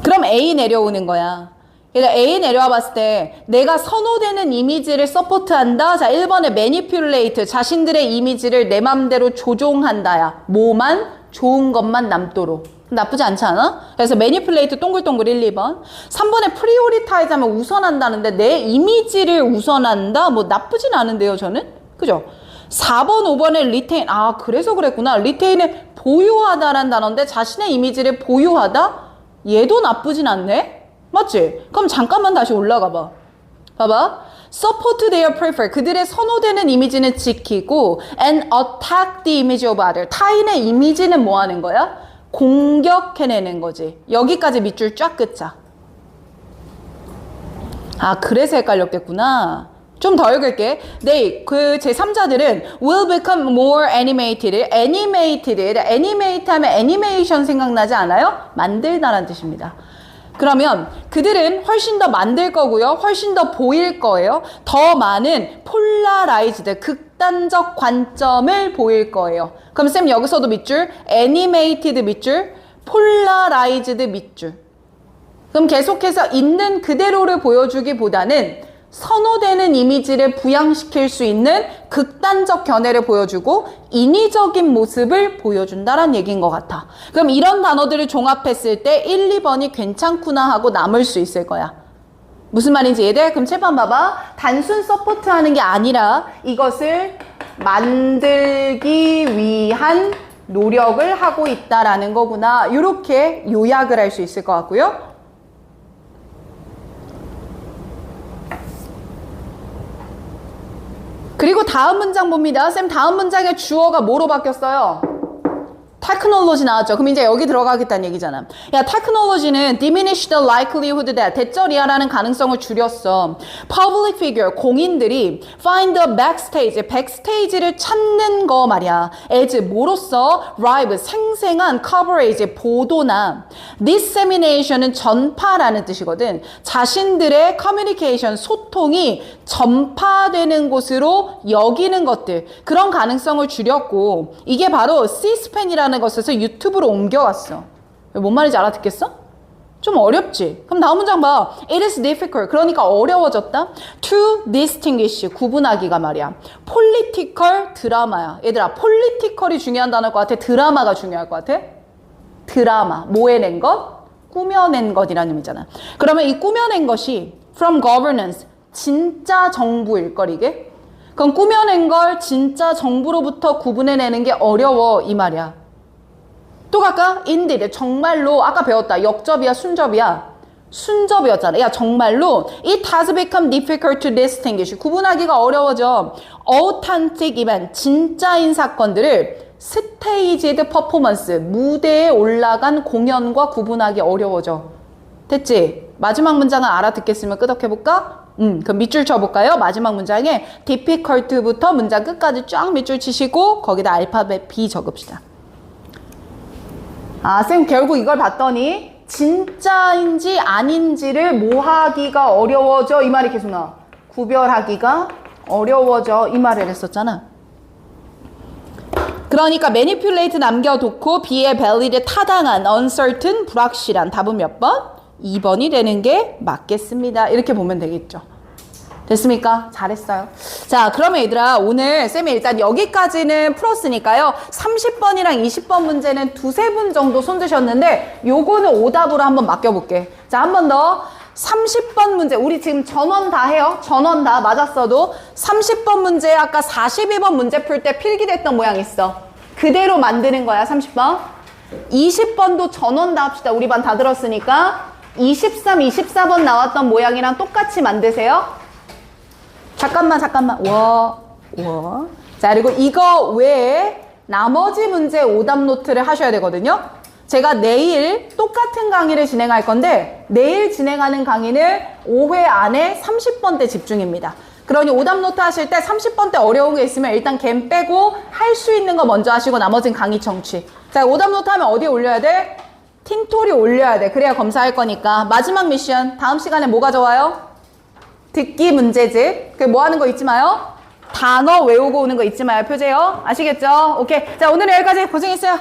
그럼 A 내려오는 거야. 그러니까 A 내려와 봤을 때 내가 선호되는 이미지를 서포트한다. 자, 1번에 manipulate, 자신들의 이미지를 내 맘대로 조종한다야. 뭐만? 좋은 것만 남도록. 나쁘지 않지 않아? 그래서 manipulate 동글동글 1, 2번. 3번에 prioritize 하면 우선한다는데 내 이미지를 우선한다? 뭐 나쁘진 않은데요, 저는? 그죠? 4번, 5번에 retain. 그래서 그랬구나. retain은 보유하다라는 단어인데 자신의 이미지를 보유하다? 얘도 나쁘진 않네? 맞지? 그럼 잠깐만 다시 올라가 봐. 봐봐. support their prefer. 그들의 선호되는 이미지는 지키고 and attack the image of other. 타인의 이미지는 뭐 하는 거야? 공격해내는 거지. 여기까지 밑줄 쫙 긋자. 아, 그래서 헷갈렸겠구나. 좀 더 읽을게. They, 그 제3자들은 will become more animated. animate 하면 애니메이션 생각나지 않아요? 만들다라는 뜻입니다. 그러면 그들은 훨씬 더 만들 거고요. 훨씬 더 보일 거예요. 더 많은 polarized, 극단적 관점을 보일 거예요. 그럼 쌤 여기서도 밑줄, animated 밑줄, polarized 밑줄. 그럼 계속해서 있는 그대로를 보여주기보다는 선호되는 이미지를 부양시킬 수 있는 극단적 견해를 보여주고 인위적인 모습을 보여준다는 얘기인 것 같아. 그럼 이런 단어들을 종합했을 때 1, 2번이 괜찮구나 하고 남을 수 있을 거야. 무슨 말인지 이해돼? 그럼 채반 봐봐. 단순 서포트하는 게 아니라 이것을 만들기 위한 노력을 하고 있다라는 거구나. 이렇게 요약을 할 수 있을 것 같고요. 그리고 다음 문장 봅니다. 쌤 다음 문장의 주어가 뭐로 바뀌었어요? 테크놀로지 나왔죠. 그럼 이제 여기 들어가겠다는 얘기잖아. 야, 테크놀로지는 diminish the likelihood that 대절이하라는 가능성을 줄였어. public figure, 공인들이 find the backstage, 백스테이지를 찾는 거 말이야. as 뭐로써? live, 생생한 coverage, 보도나 dissemination은 전파라는 뜻이거든. 자신들의 communication, 소통이 전파되는 곳으로 여기는 것들, 그런 가능성을 줄였고 이게 바로 C-SPAN이라는 것에서 유튜브로 옮겨왔어. 뭔 말인지 알아듣겠어? 좀 어렵지? 그럼 다음 문장 봐. It is difficult. 그러니까 어려워졌다. To distinguish. 구분하기가 말이야. political 드라마야. 얘들아, political이 중요한 단어일 것 같아? 드라마가 중요할 것 같아? 드라마. 뭐 해낸 것? 꾸며낸 것이라는 의미잖아. 그러면 이 꾸며낸 것이 from governance. 진짜 정부일 걸 이게? 그럼 꾸며낸 걸 진짜 정부로부터 구분해내는 게 어려워 이 말이야. 또 갈까? indeed. 정말로 아까 배웠다. 역접이야 순접이야? 순접이었잖아. 야, 정말로 it has become difficult to distinguish. 구분하기가 어려워져. authentic event. 진짜인 사건들을 staged performance. 무대에 올라간 공연과 구분하기 어려워져. 됐지? 마지막 문장은 알아듣겠으면 끄덕해볼까? 그럼 밑줄 쳐볼까요? 마지막 문장에 difficult부터 문장 끝까지 쫙 밑줄 치시고 거기다 알파벳 B 적읍시다. 아, 쌤 결국 이걸 봤더니 진짜인지 아닌지를 뭐 하기가 어려워져 이 말이 계속 나와. 구별하기가 어려워져 이 말을 했었잖아. 그러니까 manipulate 남겨놓고 B의 valid 타당한, uncertain 불확실한. 답은 몇 번? 2번이 되는 게 맞겠습니다. 이렇게 보면 되겠죠. 됐습니까? 잘했어요. 자, 그러면 얘들아 오늘 쌤이 일단 여기까지는 풀었으니까요. 30번이랑 20번 문제는 두세 분 정도 손드셨는데 요거는 오답으로 한번 맡겨볼게. 자, 한 번 더. 30번 문제 우리 지금 전원 다 해요. 전원 다 맞았어도 30번 문제 아까 42번 문제 풀 때 필기됐던 모양 있어. 그대로 만드는 거야. 30번. 20번도 전원 다 합시다. 우리 반 다 들었으니까 23, 24번 나왔던 모양이랑 똑같이 만드세요. 잠깐만. 자, 그리고 이거 외에 나머지 문제 오답 노트를 하셔야 되거든요. 제가 내일 똑같은 강의를 진행할 건데 내일 진행하는 강의는 5회 안에 30번 때 집중입니다. 그러니 오답 노트 하실 때 30번 때 어려운 게 있으면 일단 갬 빼고 할 수 있는 거 먼저 하시고 나머지는 강의 청취. 자, 오답 노트 하면 어디에 올려야 돼? 틴토리 올려야 돼. 그래야 검사할 거니까. 마지막 미션. 다음 시간에 뭐가 좋아요? 듣기 문제집. 그 뭐 하는 거 잊지 마요. 단어 외우고 오는 거 잊지 마요. 표제요. 아시겠죠? 오케이. 자, 오늘은 여기까지. 고생했어요.